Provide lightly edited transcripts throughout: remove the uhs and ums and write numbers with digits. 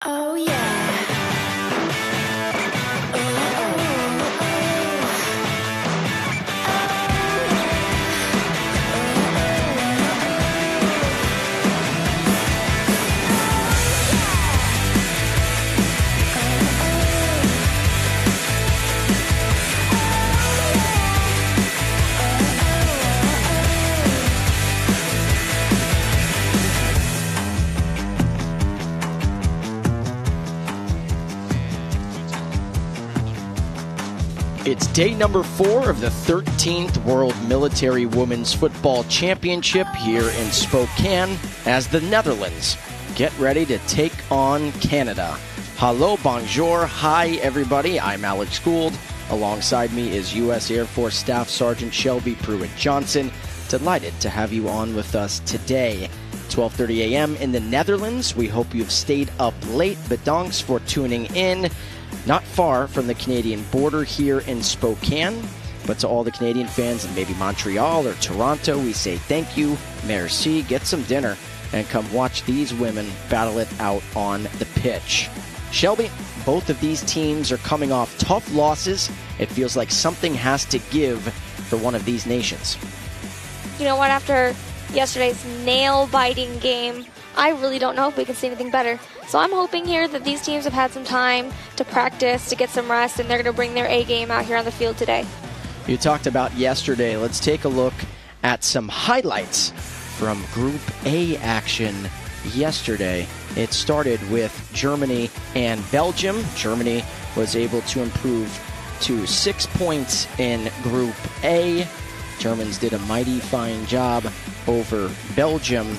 Oh yeah. It's day number 4 of the 13th World Military Women's Football Championship here in Spokane as the Netherlands get ready to take on Canada. Hello, bonjour, hi everybody, I'm Alex Gould. Alongside me is U.S. Air Force Staff Sergeant Shelby Pruitt-Johnson. Delighted to have you on with us today. 12:30 a.m. in the Netherlands. We hope you've stayed up late. Bedankt for tuning in. Not far from the Canadian border here in Spokane, but to all the Canadian fans in maybe Montreal or Toronto, we say thank you, merci, get some dinner, and come watch these women battle it out on the pitch. Shelby, both of these teams are coming off tough losses. It feels like something has to give for one of these nations. You know what, after yesterday's nail-biting game, I really don't know if we can see anything better. So I'm hoping here that these teams have had some time to practice, to get some rest, and they're going to bring their A game out here on the field today. You talked about yesterday. Let's take a look at some highlights from Group A action yesterday. It started with Germany and Belgium. Germany was able to improve to 6 points in Group A. Germans did a mighty fine job over Belgium,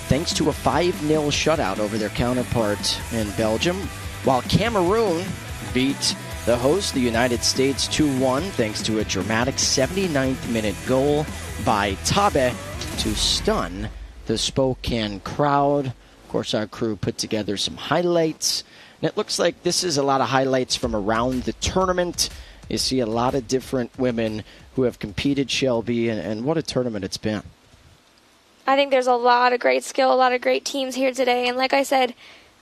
thanks to a 5-0 shutout over their counterpart in Belgium, while Cameroon beat the host, the United States, 2-1, thanks to a dramatic 79th minute goal by Tabe to stun the Spokane crowd. Of course, our crew put together some highlights, and it looks like this is a lot of highlights from around the tournament. You see a lot of different women who have competed, Shelby, and what a tournament it's been. I think there's a lot of great skill, a lot of great teams here today. And like I said,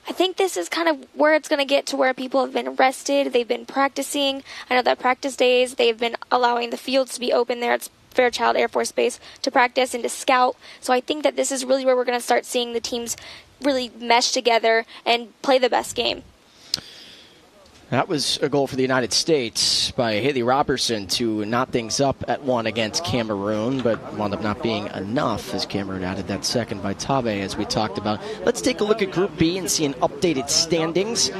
I think this is kind of where it's going to get to where people have been rested. They've been practicing. I know that practice days, they've been allowing the fields to be open there at Fairchild Air Force Base to practice and to scout. So I think that this is really where we're going to start seeing the teams really mesh together and play the best game. That was a goal for the United States by Haley Robertson to knot things up at 1 against Cameroon, but wound up not being enough as Cameroon added that second by Tabe, as we talked about. Let's take a look at Group B and see an updated standings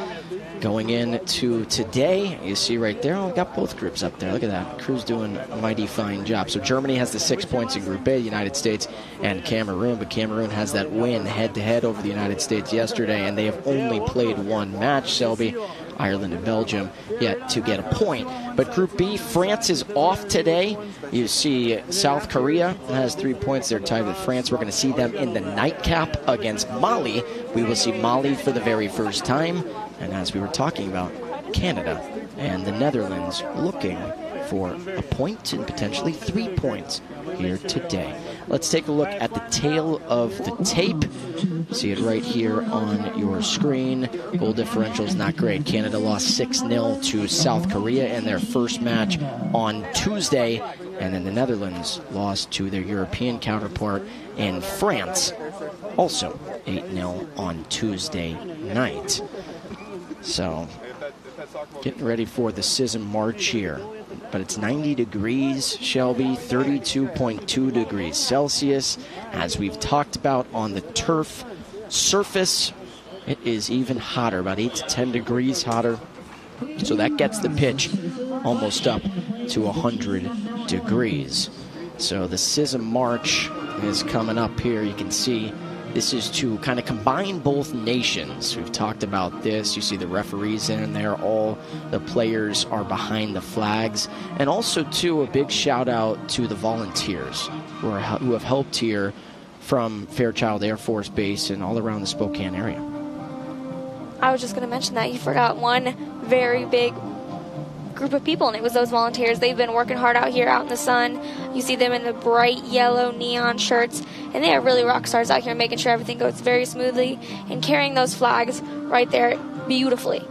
going into today. You see right there, we got both groups up there. Look at that. Crew's doing a mighty fine job. So Germany has the 6 points in Group A, the United States and Cameroon, but Cameroon has that win head-to-head over the United States yesterday, and they have only played one match, Selby. Ireland and Belgium yet to get a point. But Group B, France is off today. You see South Korea has 3 points. They're tied with France. We're going to see them in the nightcap against Mali. We will see Mali for the very first time. And as we were talking about, Canada and the Netherlands looking for a point and potentially 3 points here today. Let's take a look at the tail of the tape. See it right here on your screen. Goal differential is not great. Canada lost 6-0 to South Korea in their first match on Tuesday, and then the Netherlands lost to their European counterpart in France, also 8-0 on Tuesday night. So, getting ready for the CISM March here. But it's 90 degrees, Shelby, 32.2 degrees Celsius. As we've talked about on the turf surface, it is even hotter, about 8 to 10 degrees hotter. So that gets the pitch almost up to 100 degrees. So the CISM March is coming up here. You can see this is to kind of combine both nations. We've talked about this. You see the referees in there. All the players are behind the flags. And also, too, a big shout-out to the volunteers who have helped here from Fairchild Air Force Base and all around the Spokane area. I was just going to mention that. You forgot one very big group of people, and it was those volunteers. They've been working hard out here out in the sun. You see them in the bright yellow neon shirts, And they are really rock stars out here making sure everything goes very smoothly and carrying those flags right there beautifully.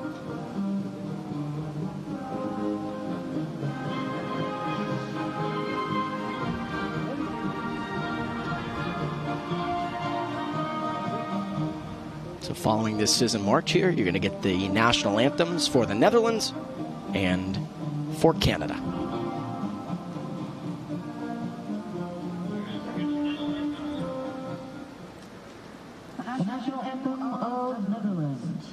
So following this CISM march here, you're going to get the national anthems for the Netherlands and for Canada. The national anthem of Netherlands.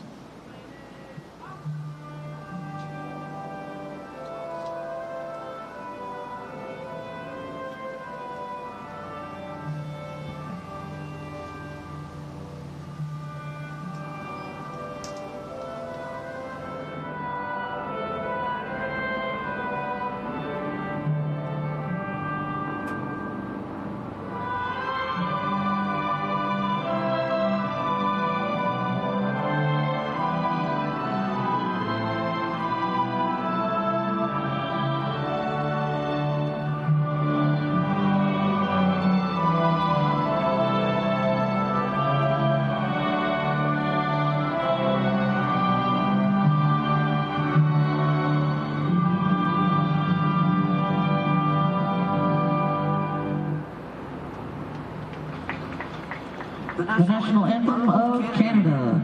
The national anthem of Canada.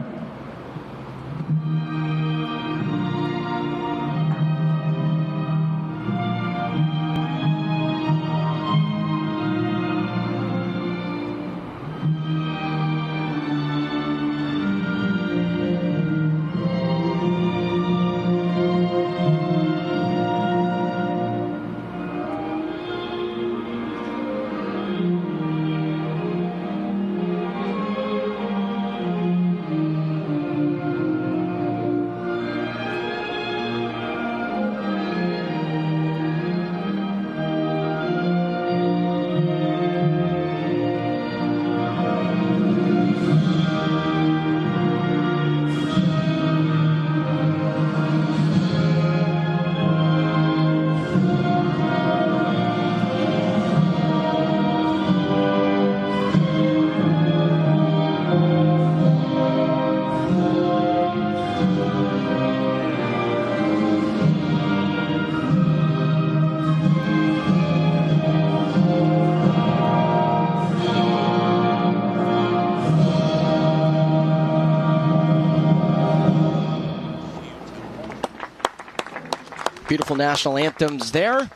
Beautiful national anthems there.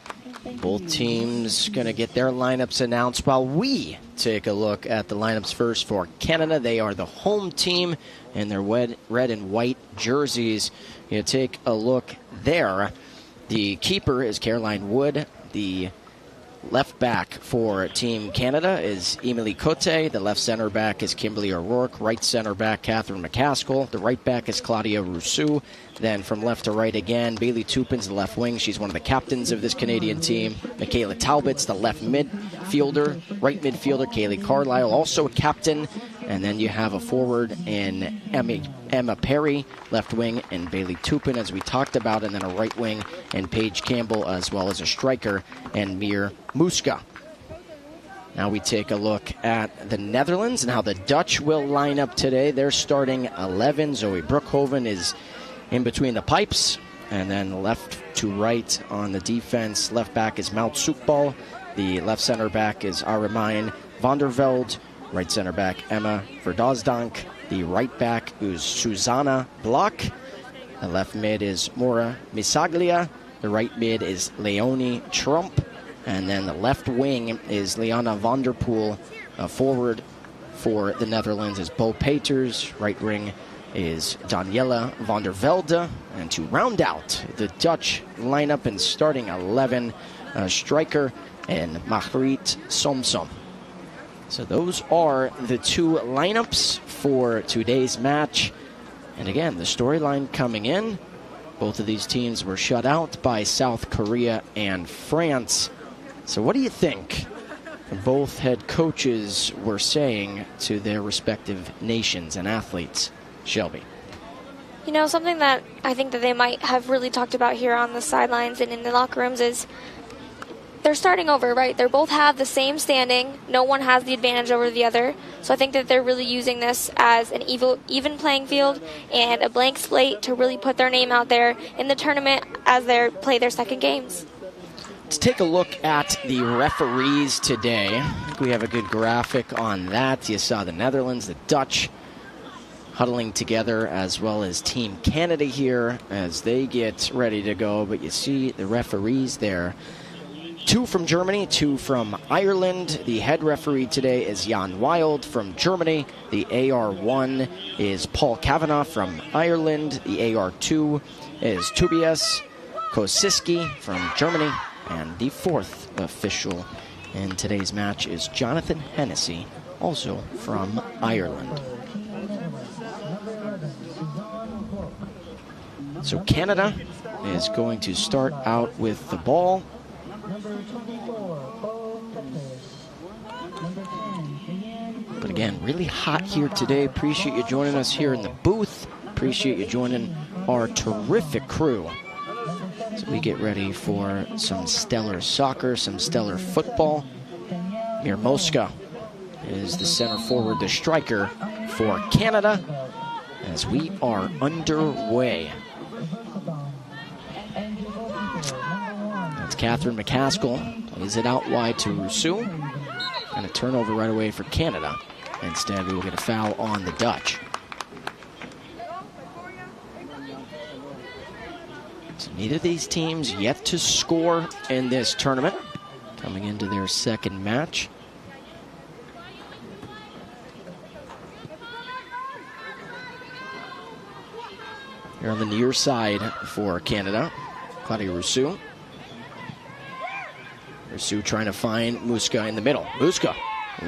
Both teams going to get their lineups announced while we take a look at the lineups first for Canada. They are the home team in their red and white jerseys. You take a look there. The keeper is Caroline Wood. The left back for Team Canada is Emily Cote. The left center back is Kimberly O'Rourke. Right center back, Catherine McCaskill. The right back is Claudia Rousseau. Then from left to right again, Bailey Tupin's the left wing. She's one of the captains of this Canadian team. Michaela Talbot's the left midfielder. Right midfielder, Kaylee Carlisle, also a captain. And then you have a forward in Emma Perry, left wing, and Bailey Tupin, as we talked about, and then a right wing, and Paige Campbell, as well as a striker, and Mir Muska. Now we take a look at the Netherlands and how the Dutch will line up today. They're starting 11. Zoe Broekhoven is in between the pipes, and then left to right on the defense. Left back is Maud Soekbal. The left center back is Aramijn van der Velde. Right center back, Emma Verdosdank. The right back is Susanna Block. The left mid is Maura Misaglia. The right mid is Leonie Trump. And then the left wing is Liana van der Poel. Forward for the Netherlands is Bo Peters. Right wing is Daniela van der Velde. And to round out the Dutch lineup and starting 11, striker and Margriet Somsom. So those are the two lineups for today's match. And again, the storyline coming in, both of these teams were shut out by South Korea and France. So what do you think both head coaches were saying to their respective nations and athletes? Shelby. You know, something that I think that they might have really talked about here on the sidelines and in the locker rooms is they're starting over, right? They both have the same standing. No one has the advantage over the other. So I think that they're really using this as an even playing field and a blank slate to really put their name out there in the tournament as they play their second games. Let's take a look at the referees today. I think we have a good graphic on that. You saw the Netherlands, the Dutch huddling together, as well as Team Canada here as they get ready to go. But you see the referees there. 2 from Germany, 2 from Ireland. The head referee today is Jan Wild from Germany. The AR1 is Paul Kavanagh from Ireland. The AR2 is Tobias Kosiski from Germany. And the 4th official in today's match is Jonathan Hennessy, also from Ireland. So Canada is going to start out with the ball. But again, really hot here today. Appreciate you joining us here in the booth. Appreciate you joining our terrific crew as we get ready for some stellar soccer, some stellar football. Mirmoska is the center forward, the striker for Canada, as we are underway. That's Catherine McCaskill. Plays it out wide to Rousseau. And a turnover right away for Canada. Instead, we will get a foul on the Dutch. So neither of these teams yet to score in this tournament, coming into their second match. Here on the near side for Canada, Claudia Rousseau. Rousseau trying to find Muska in the middle. Muska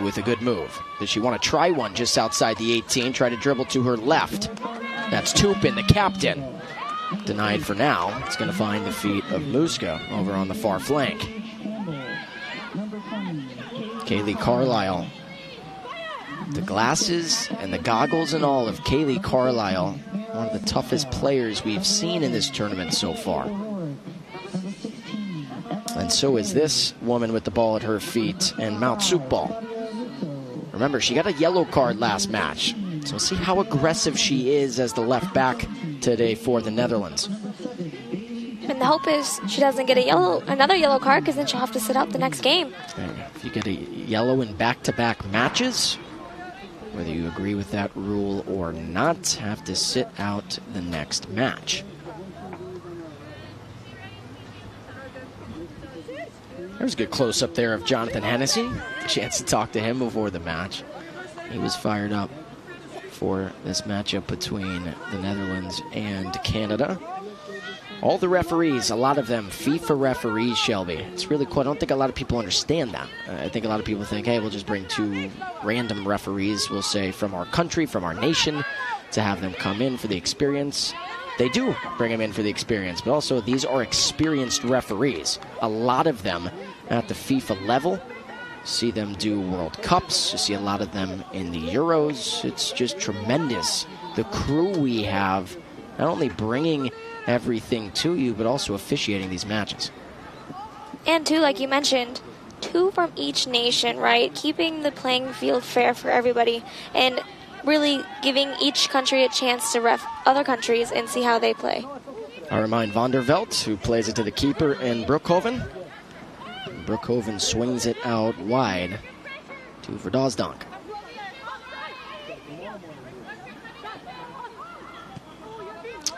with a good move. Does she want to try one just outside the 18? Try to dribble to her left. That's Tupin, the captain. Denied for now. It's going to find the feet of Muska over on the far flank. Kaylee Carlisle. The glasses and the goggles and all of Kaylee Carlisle. One of the toughest players we've seen in this tournament so far. And so is this woman with the ball at her feet, and Mount Sukbal. Remember, she got a yellow card last match. So we'll see how aggressive she is as the left back today for the Netherlands. And the hope is she doesn't get another yellow card, because then she'll have to sit out the next game. If you get a yellow in back-to-back matches, whether you agree with that rule or not, have to sit out the next match. There's a good close-up there of Jonathan Hennessy. A chance to talk to him before the match. He was fired up for this matchup between the Netherlands and Canada. All the referees, a lot of them FIFA referees, Shelby. It's really cool. I don't think a lot of people understand that. I think a lot of people think, hey, we'll just bring 2 random referees, we'll say, from our country, from our nation, to have them come in for the experience. They do bring them in for the experience, but also these are experienced referees. A lot of them at the FIFA level. You see them do World Cups. You see a lot of them in the Euros. It's just tremendous. The crew we have, not only bringing everything to you, but also officiating these matches. And 2, like you mentioned, 2 from each nation, right? Keeping the playing field fair for everybody, and really giving each country a chance to ref other countries and see how they play. I remind Van der Veld, who plays it to the keeper in Broekhoven. Broekhoven swings it out wide to Verdasdank.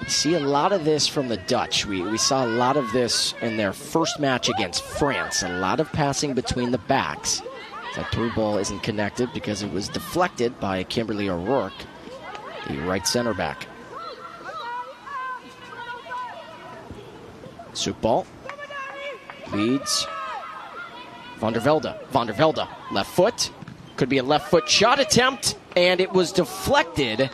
We see a lot of this from the Dutch. We saw a lot of this in their first match against France. A lot of passing between the backs. That through ball isn't connected because it was deflected by Kimberly O'Rourke, the right center back. Sukbal leads Van der Velde. Van der Velde, left foot. Could be a left foot shot attempt, and it was deflected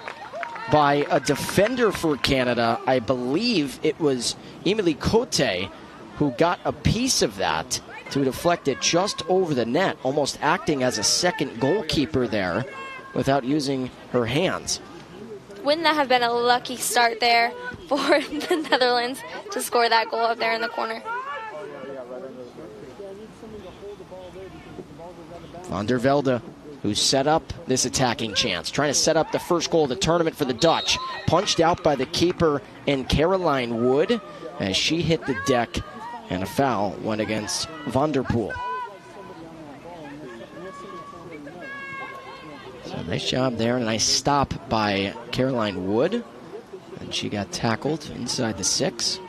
by a defender for Canada. I believe it was Emily Cote who got a piece of that to deflect it just over the net, almost acting as a second goalkeeper there without using her hands. Wouldn't that have been a lucky start there for the Netherlands to score that goal up there in the corner? Van der Velde, who set up this attacking chance, trying to set up the first goal of the tournament for the Dutch. Punched out by the keeper in Caroline Wood as she hit the deck, and a foul went against Van der Poel. So nice job there, and a nice stop by Caroline Wood. And she got tackled inside the 6.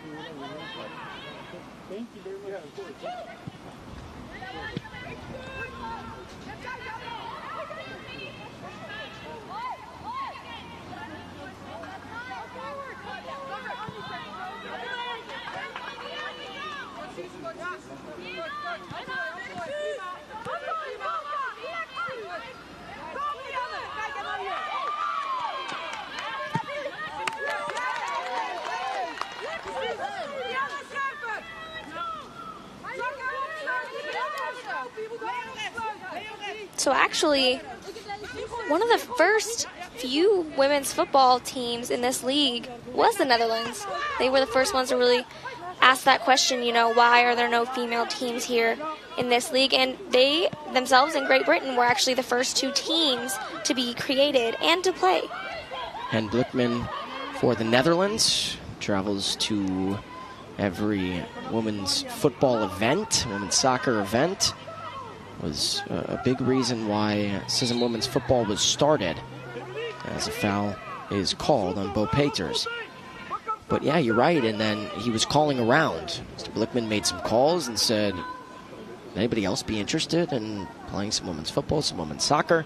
So actually, one of the first few women's football teams in this league was the Netherlands. They were the first ones to really ask that question, you know, why are there no female teams here in this league? And they themselves in Great Britain were actually the first 2 teams to be created and to play. And Blickman for the Netherlands travels to every women's football event, women's soccer event. Was a big reason why CISM women's football was started, as a foul is called on Bo Peters. But yeah, you're right, and then he was calling around. Mr. Blickman made some calls and said, anybody else be interested in playing some women's football, some women's soccer?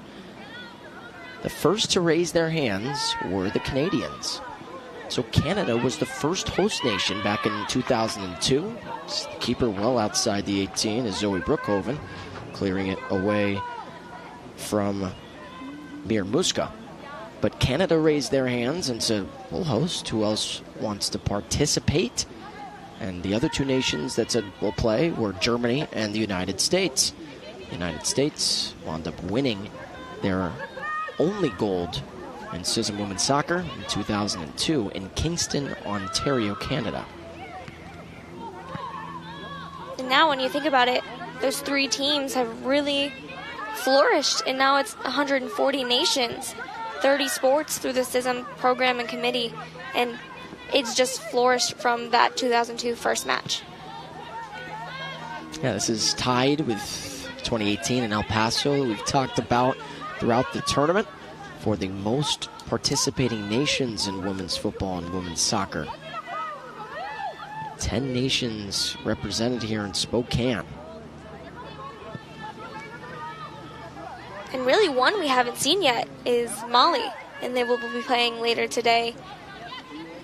The first to raise their hands were the Canadians. So Canada was the first host nation back in 2002. The keeper well outside the 18 is Zoe Brookhoven, clearing it away from Mir Muska. But Canada raised their hands and said, we'll host. Who else wants to participate? And the other 2 nations that said we'll play were Germany and the United States. The United States wound up winning their only gold in CISM women's soccer in 2002 in Kingston, Ontario, Canada. And now when you think about it, those 3 teams have really flourished, and now it's 140 nations, 30 sports through the CISM program and committee, and it's just flourished from that 2002 first match. Yeah, this is tied with 2018 in El Paso. We've talked about throughout the tournament for the most participating nations in women's football and women's soccer. 10 nations represented here in Spokane. And really one we haven't seen yet is Mali, and they will be playing later today.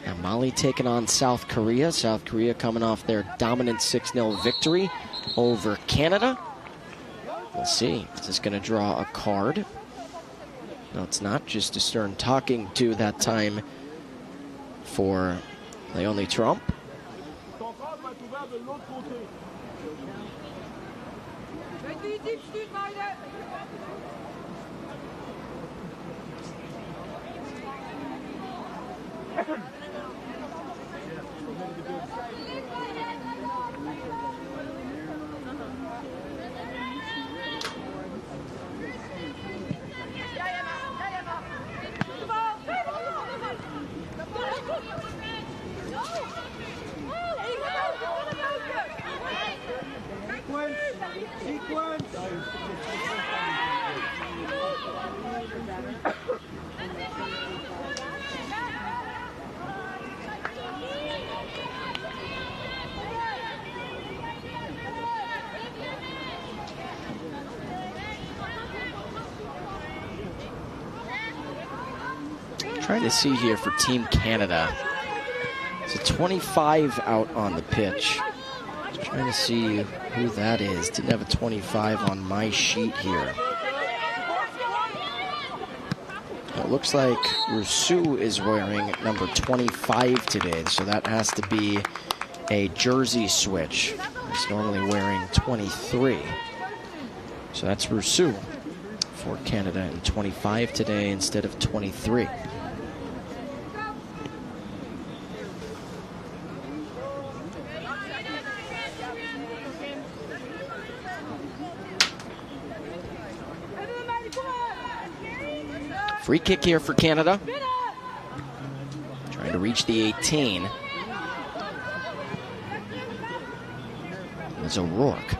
And Mali taking on South Korea. South Korea coming off their dominant 6-0 victory over Canada. We'll see. Is this going to draw a card? No, it's not. Just a stern talking to that time for Leonie Trump. Trying to see here for Team Canada. It's a 25 out on the pitch. Just trying to see who that is. Didn't have a 25 on my sheet here. It looks like Rousseau is wearing number 25 today, so that has to be a jersey switch. He's normally wearing 23. So that's Rousseau for Canada in 25 today instead of 23. Free kick here for Canada. Trying to reach the 18. It's O'Rourke.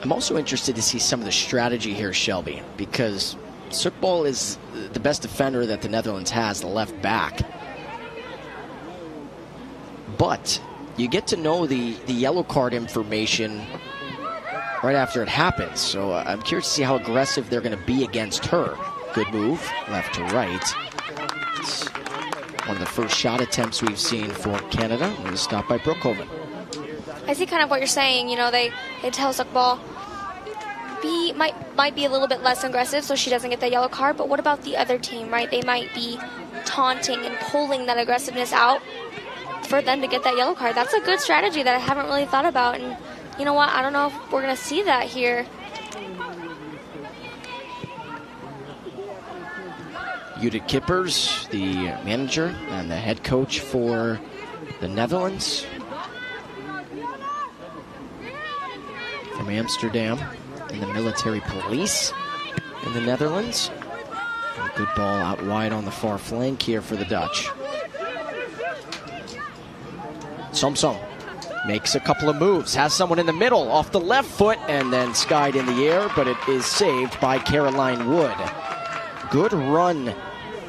I'm also interested to see some of the strategy here, Shelby, because Sukbal is the best defender that the Netherlands has, the left back. But you get to know the yellow card information right after it happens. So I'm curious to see how aggressive they're going to be against her. Good move, left to right. It's one of the first shot attempts we've seen for Canada. It was stopped by Brookhoven. I see kind of what you're saying. You know, they tell Sukbal might be a little bit less aggressive so she doesn't get that yellow card. But what about the other team, right? They might be taunting and pulling that aggressiveness out for them to get that yellow card. That's a good strategy that I haven't really thought about. And you know what? I don't know if we're going to see that here. Judith Kippers, the manager and the head coach for the Netherlands from Amsterdam in the military police in the Netherlands. A good ball out wide on the far flank here for the Dutch. Somsong makes a couple of moves, has someone in the middle off the left foot and then skied in the air, but it is saved by Caroline Wood. Good run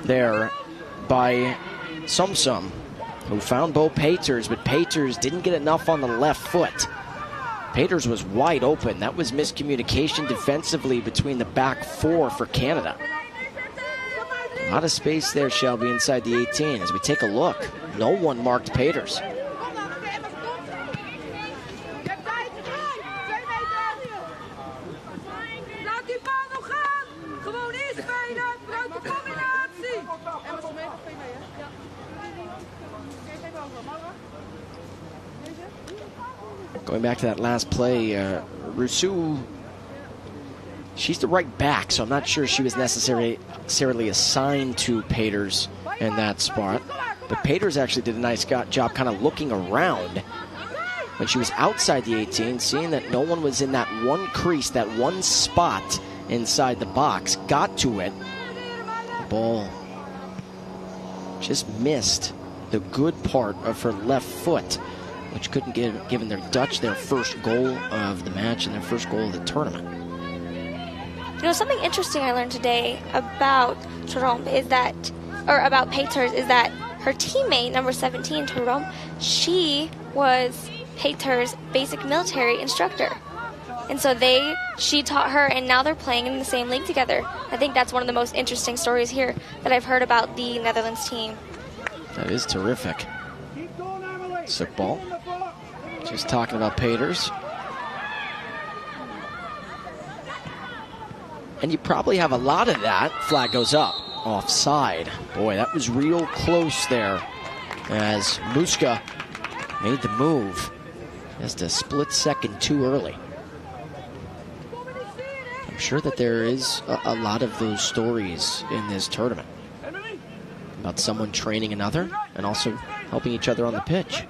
there by Somsong, who found Bo Peters, but Peters didn't get enough on the left foot. Peters was wide open. That was miscommunication defensively between the back four for Canada. A lot of space there, Shelby, inside the 18. As we take a look, no one marked Peters. Going back to that last play, Rousseau, she's the right back, so I'm not sure she was necessarily assigned to Peters in that spot. But Peters actually did a nice job kind of looking around when she was outside the 18, seeing that no one was in that one crease, that one spot inside the box, got to it. The ball just missed the good part of her left foot, which couldn't give given their Dutch their first goal of the match and their first goal of the tournament. You know, something interesting I learned today about Jerome is that, or about Peters, is that her teammate, number 17, Jerome, she was Peters' basic military instructor. And so she taught her, and now they're playing in the same league together. I think that's one of the most interesting stories here that I've heard about the Netherlands team. That is terrific. Sick ball. Just talking about Peters. And you probably have a lot of that. Flag goes up. Offside. Boy, that was real close there as Muska made the move. Just a split second too early. I'm sure that there is a lot of those stories in this tournament about someone training another and also helping each other on the pitch.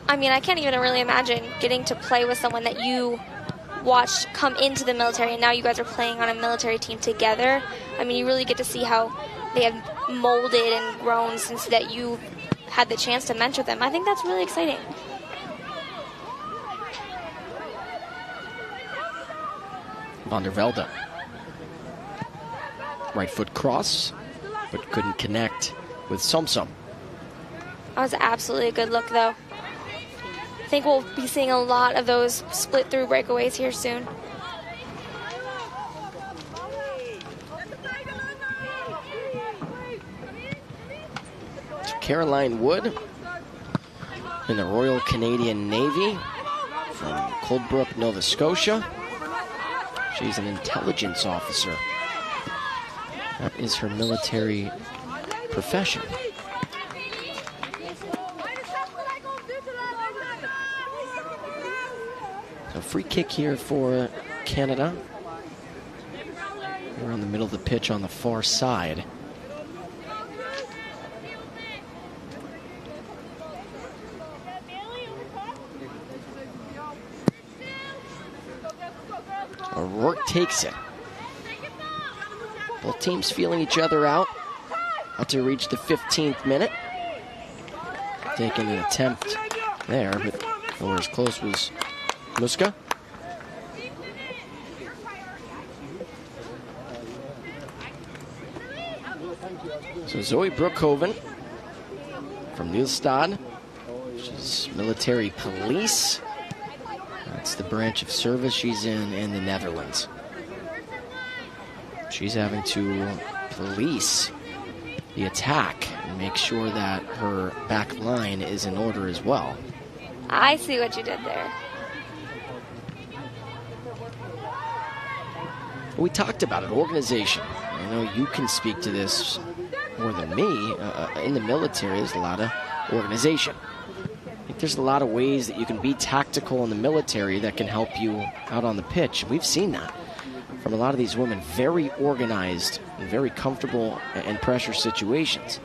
I mean, I can't even really imagine getting to play with someone that you watched come into the military, and now you guys are playing on a military team together. I mean, you really get to see how they have molded and grown since that you had the chance to mentor them. I think that's really exciting. Van der Velde. Right foot cross, but couldn't connect with Somsong. That was absolutely a good look, though. I think we'll be seeing a lot of those split-through breakaways here soon. Caroline Wood in the Royal Canadian Navy from Coldbrook, Nova Scotia. She's an intelligence officer. That is her military profession. So free kick here for Canada. We're in the middle of the pitch on the far side. O'Rourke takes it. Both teams feeling each other out. About to reach the 15th minute. Taking an attempt there, but nowhere as close was Muska. So Zoe Brookhoven from Nielstad, which is military police. That's the branch of service she's in the Netherlands. She's having to police the attack and make sure that her back line is in order as well. I see what you did there. We talked about it, organization. I know you can speak to this more than me. In the military, there's a lot of organization. I think there's a lot of ways that you can be tactical in the military that can help you out on the pitch. We've seen that from a lot of these women, very organized and very comfortable in pressure situations.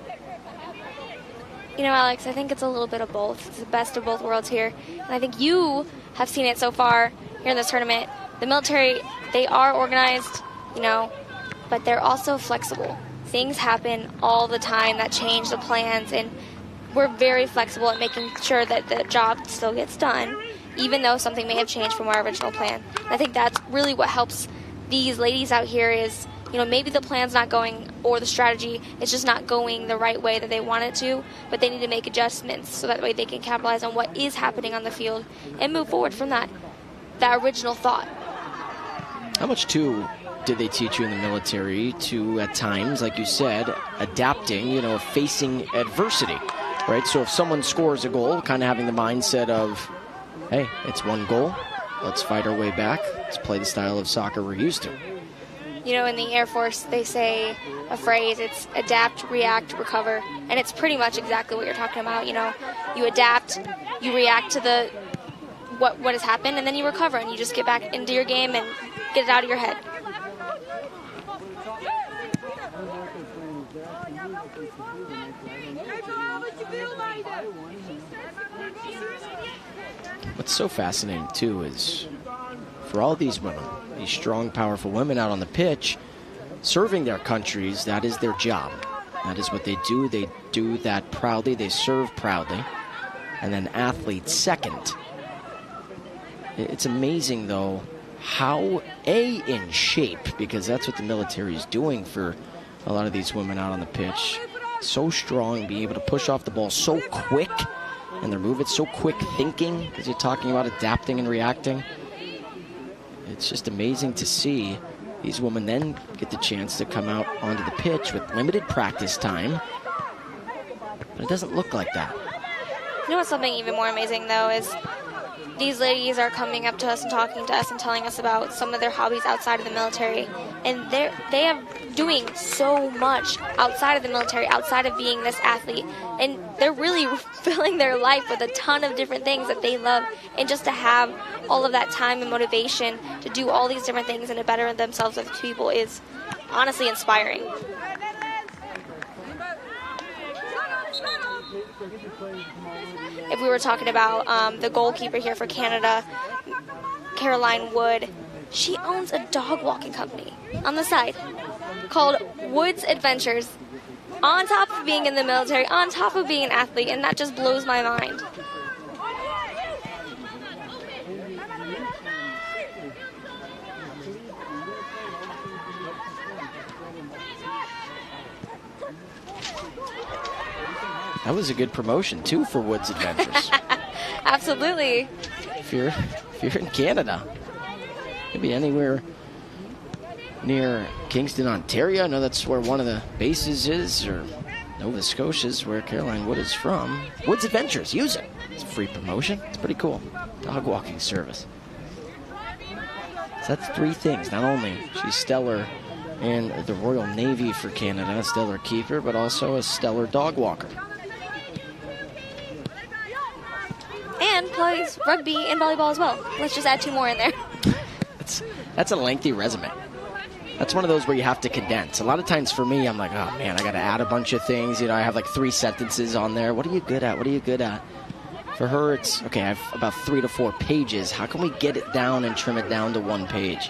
You know, Alex, I think it's a little bit of both. It's the best of both worlds here. And I think you have seen it so far here in this tournament. The military, they are organized, you know, but they're also flexible. Things happen all the time that change the plans, and we're very flexible at making sure that the job still gets done, even though something may have changed from our original plan. And I think that's really what helps these ladies out here is, you know, maybe the plan's not going, or the strategy is just not going the right way that they want it to, but they need to make adjustments so that way they can capitalize on what is happening on the field and move forward from that original thought. How much, too, did they teach you in the military to, at times, like you said, adapting, you know, facing adversity, right? So if someone scores a goal, kind of having the mindset of, hey, it's one goal, let's fight our way back, let's play the style of soccer we're used to. You know, in the Air Force, they say a phrase, it's adapt, react, recover, and it's pretty much exactly what you're talking about. You know, you adapt, you react to the what has happened, and then you recover, and you just get back into your game and get it out of your head. What's so fascinating, too, is for all these women, these strong, powerful women out on the pitch, serving their countries, that is their job. That is what they do. They do that proudly. They serve proudly. And then athletes second. It's amazing, though, how in shape, because that's what the military is doing for a lot of these women out on the pitch. So strong, being able to push off the ball so quick, and their movement so quick thinking, because you're talking about adapting and reacting. It's just amazing to see these women then get the chance to come out onto the pitch with limited practice time. But it doesn't look like that. You know what's something even more amazing, though, is these ladies are coming up to us and talking to us and telling us about some of their hobbies outside of the military. And they are doing so much outside of the military, outside of being this athlete. And they're really filling their life with a ton of different things that they love. And just to have all of that time and motivation to do all these different things and to better themselves as people is honestly inspiring. If we were talking about the goalkeeper here for Canada, Caroline Wood, she owns a dog walking company on the side called Wood's Adventures, on top of being in the military, on top of being an athlete, and that just blows my mind. That was a good promotion, too, for Wood's Adventures. Absolutely. If you're in Canada, maybe anywhere near Kingston, Ontario. I know that's where one of the bases is, or Nova Scotia's where Caroline Wood is from. Wood's Adventures, use it. It's a free promotion. It's pretty cool. Dog walking service. So that's three things. Not only she's stellar in the Royal Navy for Canada, a stellar keeper, but also a stellar dog walker. And plays rugby and volleyball as well. Let's just add two more in there. That's a lengthy resume. That's one of those where you have to condense. A lot of times for me, I'm like, oh man, I got to add a bunch of things. You know, I have like 3 sentences on there. What are you good at? What are you good at? For her, it's, okay, I have about 3 to 4 pages. How can we get it down and trim it down to 1 page?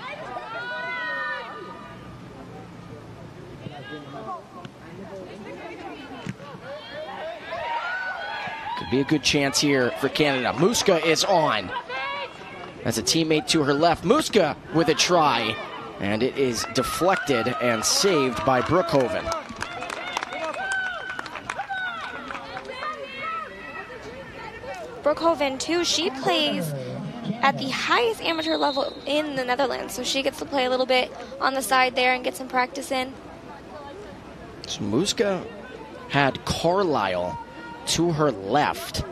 Could be a good chance here for Canada. Muska is on. That's a teammate to her left. Muska with a try. And it is deflected and saved by Brookhoven. Brookhoven, too, she plays at the highest amateur level in the Netherlands, so she gets to play a little bit on the side there and get some practice in. So Muska had Carlisle to her left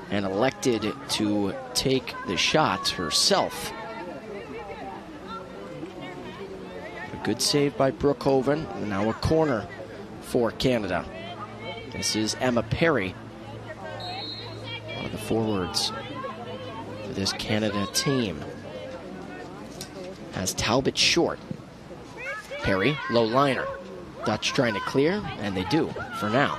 and elected to take the shot herself. A good save by Brookhoven, and now a corner for Canada. This is Emma Perry, one of the forwards for this Canada team. Has Talbot short. Perry, low liner. Dutch trying to clear, and they do for now.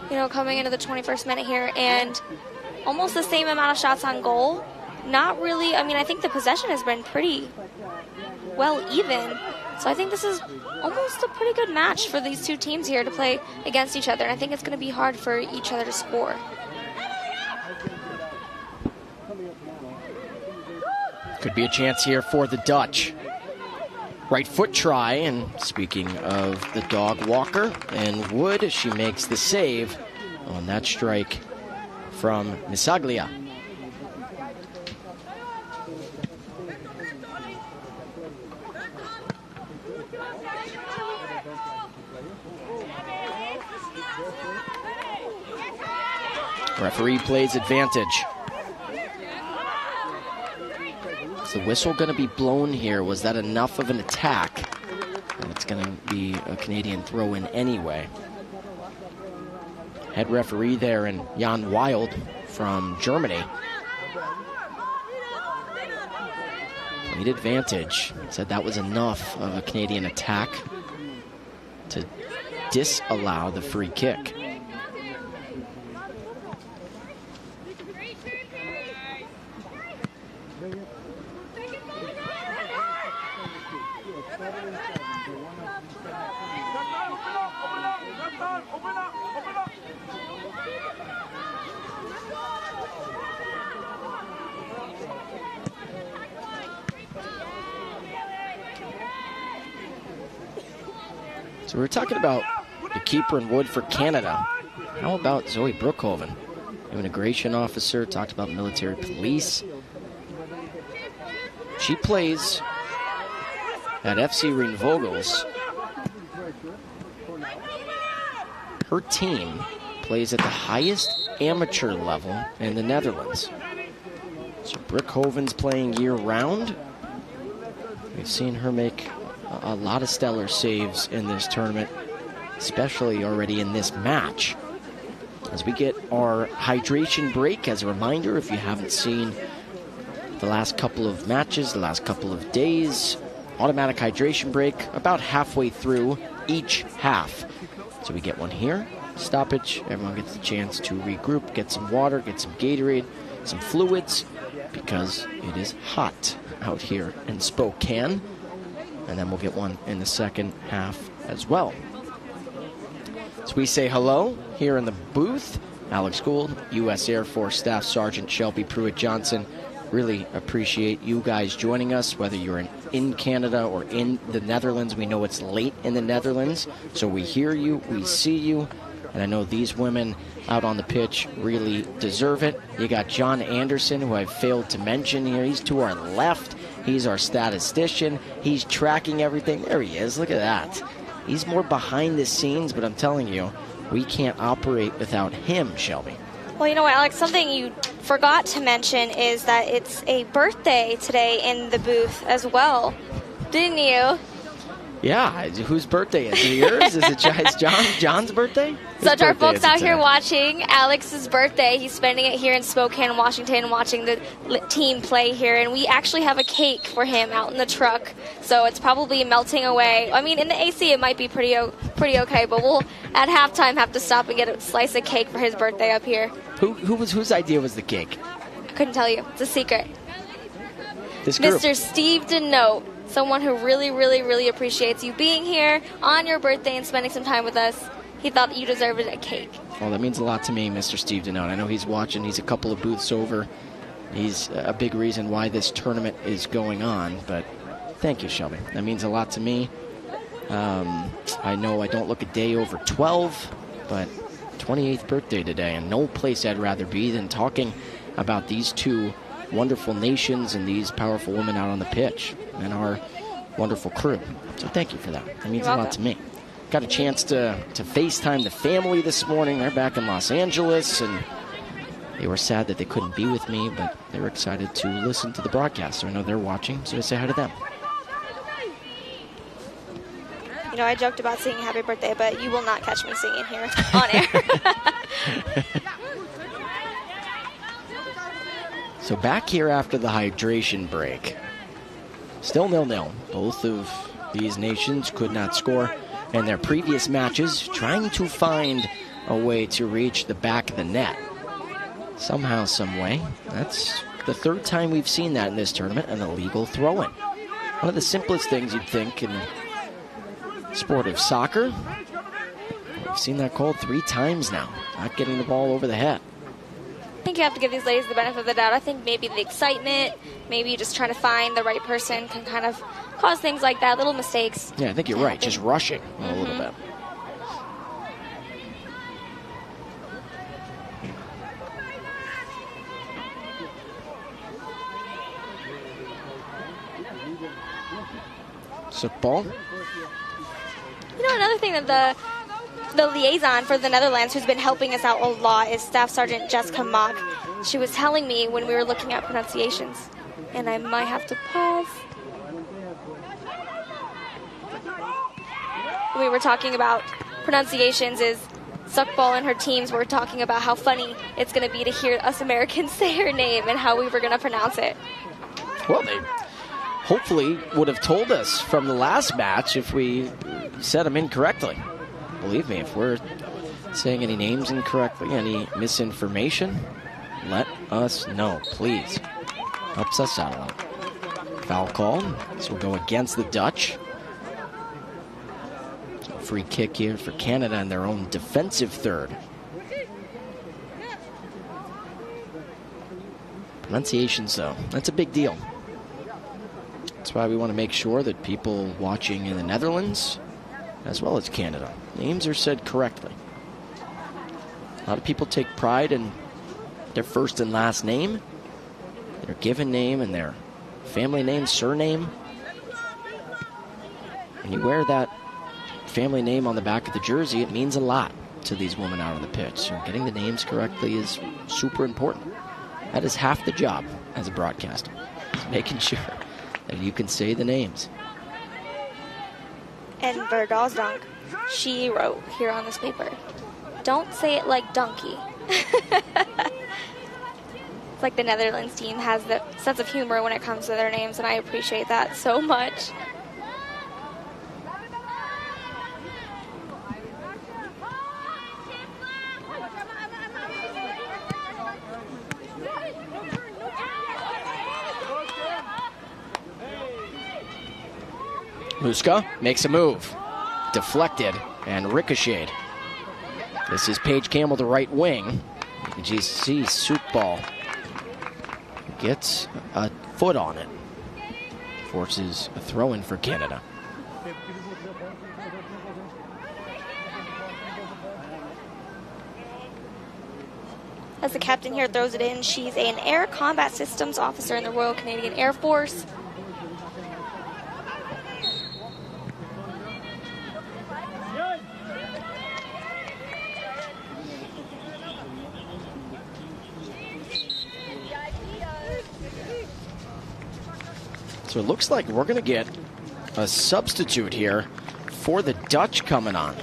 You know, coming into the 21st minute here, and almost the same amount of shots on goal. Not really, I mean, I think the possession has been pretty well even. So I think this is almost a pretty good match for these two teams here to play against each other. And I think it's going to be hard for each other to score. Could be a chance here for the Dutch. Right foot try, and speaking of the dog walker, and Wood, she makes the save on that strike from Misaglia. Referee plays advantage. Is the whistle going to be blown here? Was that enough of an attack? And it's going to be a Canadian throw-in anyway. Head referee there, and Jan Wild from Germany. Played advantage. Said that was enough of a Canadian attack to disallow the free kick. So we're talking about the keeper in Wood for Canada. How about Zoe Brookhoven? Immigration officer, talked about military police. She plays at FC Reenvogels. Her team plays at the highest amateur level in the Netherlands. So Brookhoven's playing year-round. We've seen her make a lot of stellar saves in this tournament, especially already in this match. As we get our hydration break, as a reminder, if you haven't seen the last couple of matches, the last couple of days, automatic hydration break about halfway through each half. So we get one here, stoppage, everyone gets a chance to regroup, get some water, get some Gatorade, some fluids, because it is hot out here in Spokane. And then we'll get one in the second half as well. So we say hello here in the booth. Alex Gould, U.S. Air Force Staff Sergeant Shelby Pruitt-Johnson. Really appreciate you guys joining us, whether you're in Canada or in the Netherlands. We know it's late in the Netherlands, so we hear you, we see you, and I know these women out on the pitch really deserve it. You got John Anderson, who I failed to mention here. He's to our left. He's our statistician. He's tracking everything. There he is. Look at that. He's more behind the scenes, but I'm telling you, we can't operate without him, Shelby. Well, you know what, Alex, something you forgot to mention is that it's a birthday today in the booth as well. Didn't you? Yeah, whose birthday is it? Yours? Is it John's birthday? Such our folks out here watching Alex's birthday. He's spending it here in Spokane, Washington, watching the team play here. And we actually have a cake for him out in the truck. So it's probably melting away. I mean, in the AC it might be pretty okay, but we'll at halftime have to stop and get a slice of cake for his birthday up here. Whose idea was the cake? I couldn't tell you. It's a secret. This group. Mr. Steve Denote. Someone who really, really, really appreciates you being here on your birthday and spending some time with us. He thought that you deserved a cake. Well, that means a lot to me, Mr. Steve Denote. I know he's watching. He's a couple of booths over. He's a big reason why this tournament is going on. But thank you, Shelby. That means a lot to me. I know I don't look a day over 12, but 28th birthday today, and no place I'd rather be than talking about these two wonderful nations and these powerful women out on the pitch and our wonderful crew. So thank you for that. That means a lot to me. Got a chance to FaceTime the family this morning. They're back in Los Angeles, and they were sad that they couldn't be with me, but they were excited to listen to the broadcast. So I know they're watching, so I say hi to them. You know, I joked about singing happy birthday, but you will not catch me singing here on air. So back here after the hydration break. Still 0-0. Both of these nations could not score in their previous matches, trying to find a way to reach the back of the net. Somehow, some way. That's the third time we've seen that in this tournament, an illegal throw-in. One of the simplest things you'd think in sport of soccer. We've seen that called 3 times now. Not getting the ball over the head. I think you have to give these ladies the benefit of the doubt. I think maybe the excitement, maybe just trying to find the right person can kind of cause things like that, little mistakes. Yeah, I think you're right. Just rushing a little bit. So, ball. You know, another thing that the liaison for the Netherlands, who's been helping us out a lot, is Staff Sergeant Jessica Mock. She was telling me when we were looking at pronunciations, and I might have to pause. We were talking about pronunciations is Suckball and her teams were talking about how funny it's going to be to hear us Americans say her name and how we were going to pronounce it. Well, they hopefully would have told us from the last match if we said them incorrectly. Believe me, if we're saying any names incorrectly, any misinformation, let us know, please. Helps us out a lot. Foul call. This will go against the Dutch. So free kick here for Canada in their own defensive third. Pronunciations, though, that's a big deal. That's why we want to make sure that people watching in the Netherlands, as well as Canada, names are said correctly. A lot of people take pride in their first and last name, their given name, and their family name, surname. When you wear that family name on the back of the jersey, it means a lot to these women out on the pitch. So getting the names correctly is super important. That is half the job as a broadcaster, is making sure that you can say the names. And Vergausdonk, she wrote here on this paper, don't say it like donkey. It's like the Netherlands team has the sense of humor when it comes to their names, and I appreciate that so much. Muska makes a move. Deflected and ricocheted. This is Paige Campbell, the right wing. You can see Suitball gets a foot on it. Forces a throw-in for Canada. As the captain here throws it in, she's an Air Combat Systems officer in the Royal Canadian Air Force. So it looks like we're going to get a substitute here for the Dutch coming on.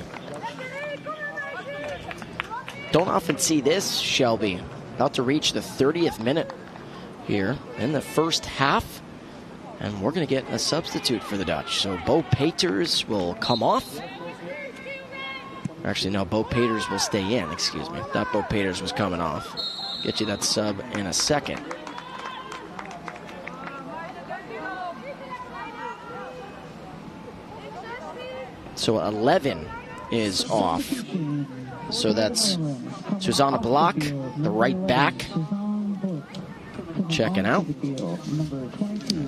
Don't often see this, Shelby. About to reach the 30th minute here in the first half. And we're going to get a substitute for the Dutch. So Bo Peters will come off. Actually, no, Bo Peters will stay in, excuse me. Thought Bo Peters was coming off. Get you that sub in a second. So 11 is off. So that's Susanna Block, the right back, checking out.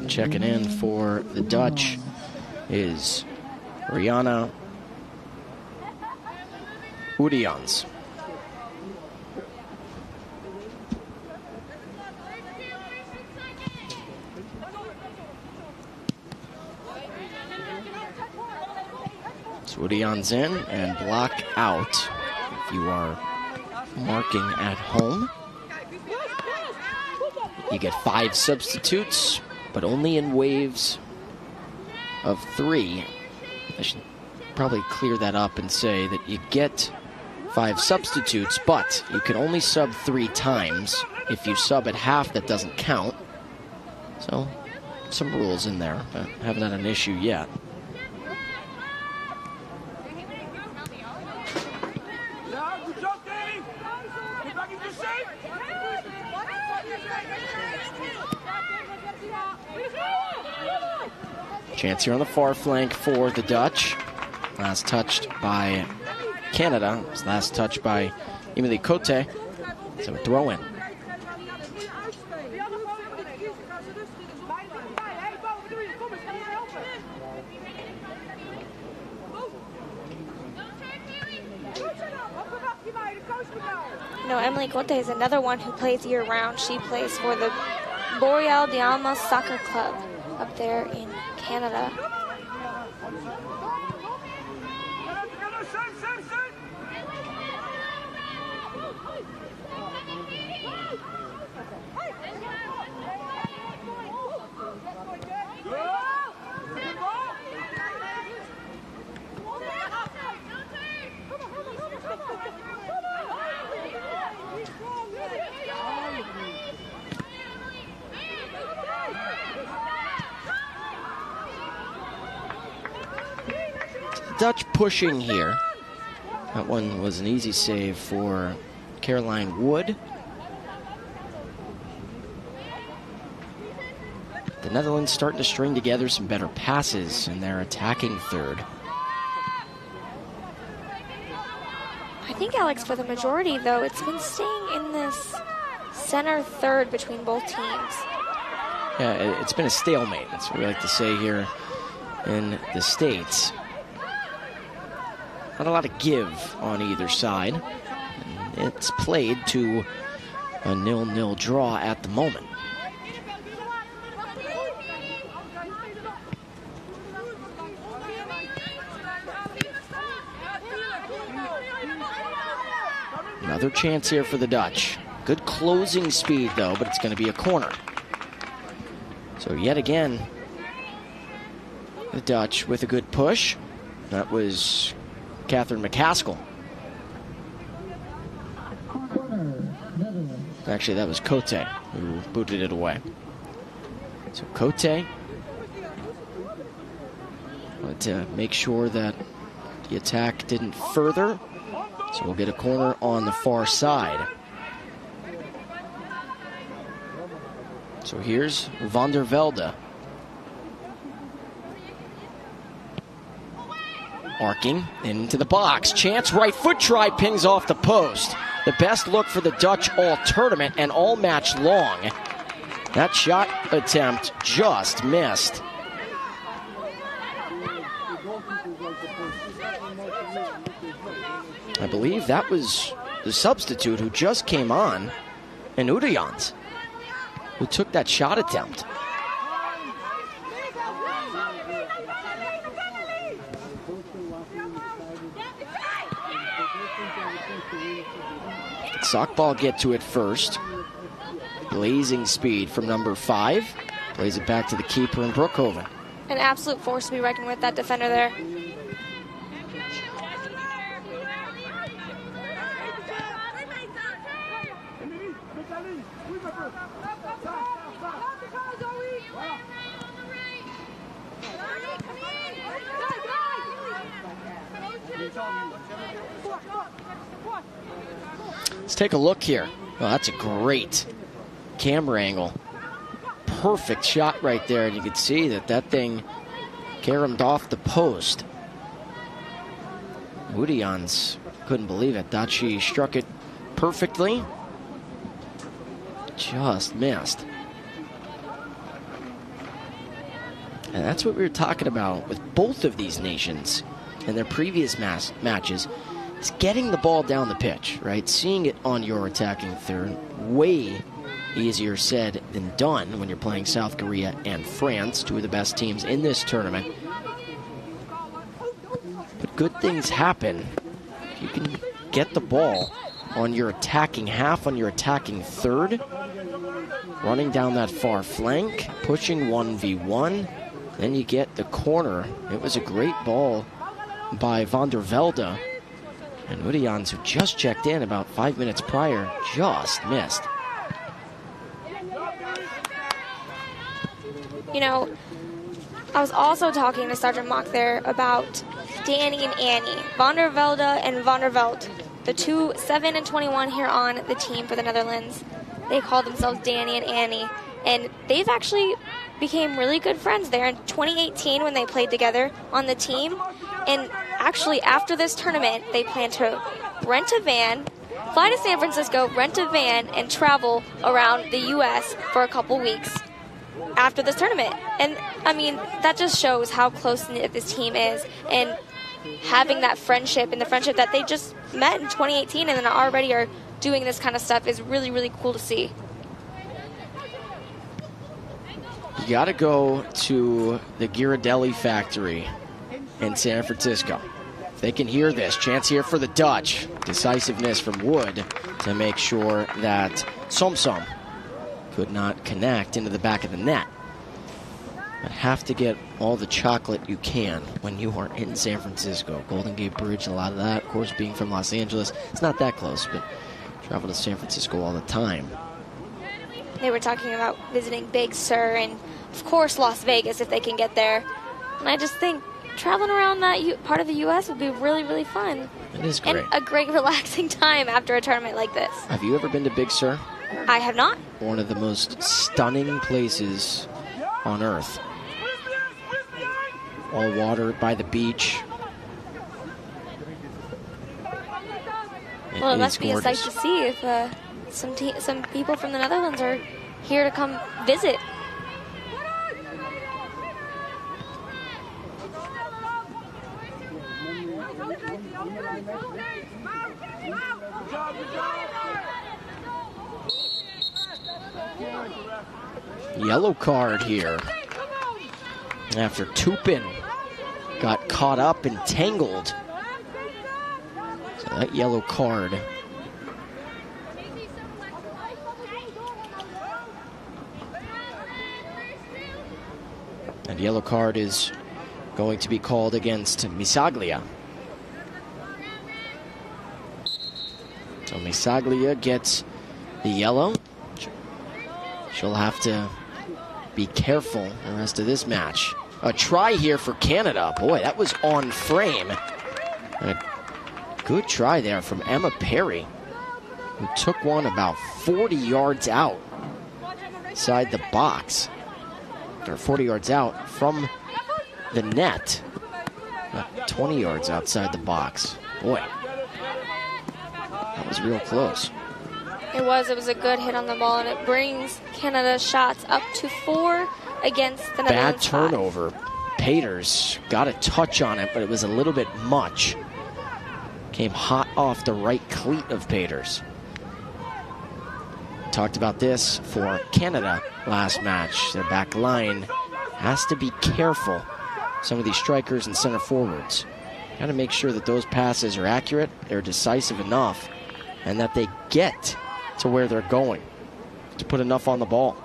Checking in for the Dutch is Rihanna Udians. So Udians in and Block out. If you are marking at home, you get 5 substitutes, but only in waves of 3. I should probably clear that up and say that you get 5 substitutes, but you can only sub 3 times. If you sub at half, that doesn't count. So, some rules in there, but haven't had an issue yet. Chance here on the far flank for the Dutch. Last touched by Canada. Last touch by Emily Cote. So a throw in. No, Emily Cote is another one who plays year-round. She plays for the Boreal de Alma Soccer Club up there in Canada. Dutch pushing here. That one was an easy save for Caroline Wood. The Netherlands starting to string together some better passes in their attacking third. I think, Alex, for the majority, though, it's been staying in this center third between both teams. Yeah, it's been a stalemate. That's what we like to say here in the States. Not a lot of give on either side. And it's played to a 0-0 draw at the moment. Another chance here for the Dutch. Good closing speed, though, but it's going to be a corner. So yet again, the Dutch with a good push. That was Catherine McCaskill. Actually, that was Cote who booted it away. So Cote wanted to make sure that the attack didn't further. So we'll get a corner on the far side. So here's Van der Velde. Arcing into the box. Chance right foot try, pings off the post. The best look for the Dutch all tournament and all match long. That shot attempt just missed. I believe that was the substitute who just came on, and Udayans, who took that shot attempt. Sockball get to it first. Blazing speed from number 5. Plays it back to the keeper in Brookhoven. An absolute force to be reckoned with, that defender there. Let's take a look here. Oh, that's a great camera angle. Perfect shot right there, and you can see that thing caromed off the post. Udians couldn't believe it. Thought she struck it perfectly. Just missed. And that's what we were talking about with both of these nations in their previous matches. Is getting the ball down the pitch, right? Seeing it on your attacking third. Way easier said than done when you're playing South Korea and France, two of the best teams in this tournament. But good things happen if you can get the ball on your attacking half, on your attacking third, running down that far flank, pushing 1v1. Then you get the corner. It was a great ball by van der Velde. And Udians, who just checked in about 5 minutes prior, just missed. You know, I was also talking to Sergeant Mock there about Danny and Annie. Van der Velde and Van der Veld, the two 7 and 21 here on the team for the Netherlands. They call themselves Danny and Annie. And they've actually became really good friends there in 2018 when they played together on the team. And actually, after this tournament, they plan to rent a van, fly to San Francisco, rent a van, and travel around the U.S. for a couple weeks after this tournament. And, I mean, that just shows how close-knit this team is. And having that friendship and the friendship that they just met in 2018 and then already are doing this kind of stuff is really, really cool to see. You got to go to the Ghirardelli factory in San Francisco. If they can hear this, chance here for the Dutch. Decisiveness from Wood to make sure that Somsom could not connect into the back of the net. But have to get all the chocolate you can when you are in San Francisco. Golden Gate Bridge, a lot of that. Of course, being from Los Angeles, it's not that close, but travel to San Francisco all the time. They were talking about visiting Big Sur and, of course, Las Vegas if they can get there. And I just think traveling around that part of the U.S. would be really, really fun. It is great. And a great relaxing time after a tournament like this. Have you ever been to Big Sur? I have not. One of the most stunning places on Earth. All water by the beach. Well, it must be a sight to see if some people from the Netherlands are here to come visit. Yellow card here after Tupin got caught up and tangled. So that yellow card. And yellow card is going to be called against Misaglia. So Misaglia gets the yellow. She'll have to be careful the rest of this match. A try here for Canada. Boy, that was on frame. And a good try there from Emma Perry, who took one about 40 yards out inside the box. Or 40 yards out from the net. About 20 yards outside the box. Boy, that was real close. It was a good hit on the ball, and it brings Canada's shots up to 4 against the Netherlands. Bad turnover. Peters got a touch on it, but it was a little bit much. Came hot off the right cleat of Peters. Talked about this for Canada last match. Their back line has to be careful. Some of these strikers and center forwards. Got to make sure that those passes are accurate, they're decisive enough, and that they get to where they're going to put enough on the ball.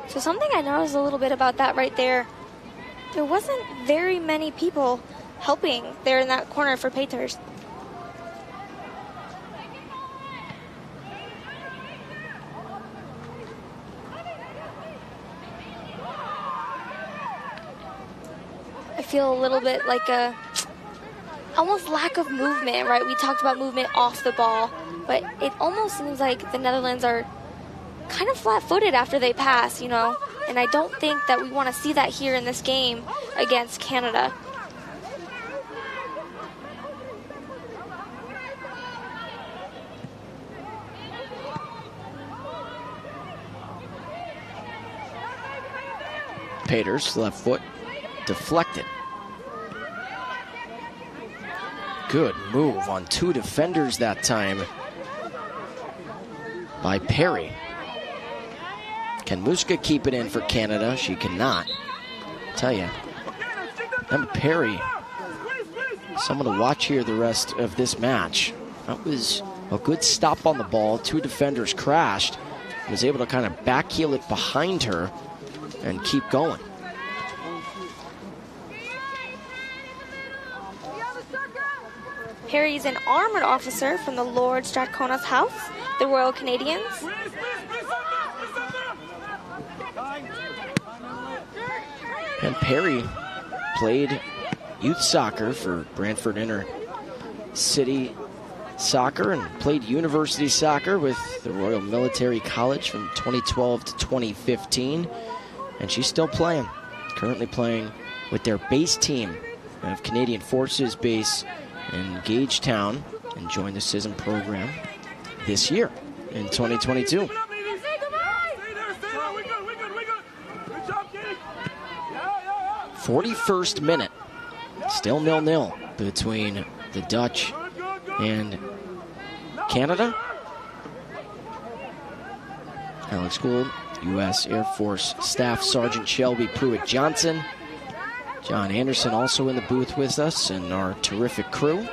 So something I noticed a little bit about that right there there wasn't very many people helping there in that corner for Peters. I feel a little bit like a almost lack of movement, right? We talked about movement off the ball, but it almost seems like the Netherlands are kind of flat-footed after they pass, you know, and I don't think that we want to see that here in this game against Canada. Peters, left foot, deflected. Good move on 2 defenders that time by Perry. Can Muska keep it in for Canada? She cannot. I'll tell you, Emma Perry, someone to watch here the rest of this match. That was a good stop on the ball. 2 defenders crashed. Was able to kind of backheel it behind her and keep going. Perry's an armored officer from the Lord Strathcona's House, the Royal Canadians. And Perry played youth soccer for Brantford Inner City Soccer and played university soccer with the Royal Military College from 2012 to 2015. And she's still playing, currently playing with their base team of Canadian Forces base in Gagetown, and joined the CISM program this year in 2022. 41st minute, still 0-0 between the Dutch and Canada. Alex Gould, U.S. Air Force Staff Sergeant Shelby Pruitt-Johnson. John Anderson also in the booth with us and our terrific crew.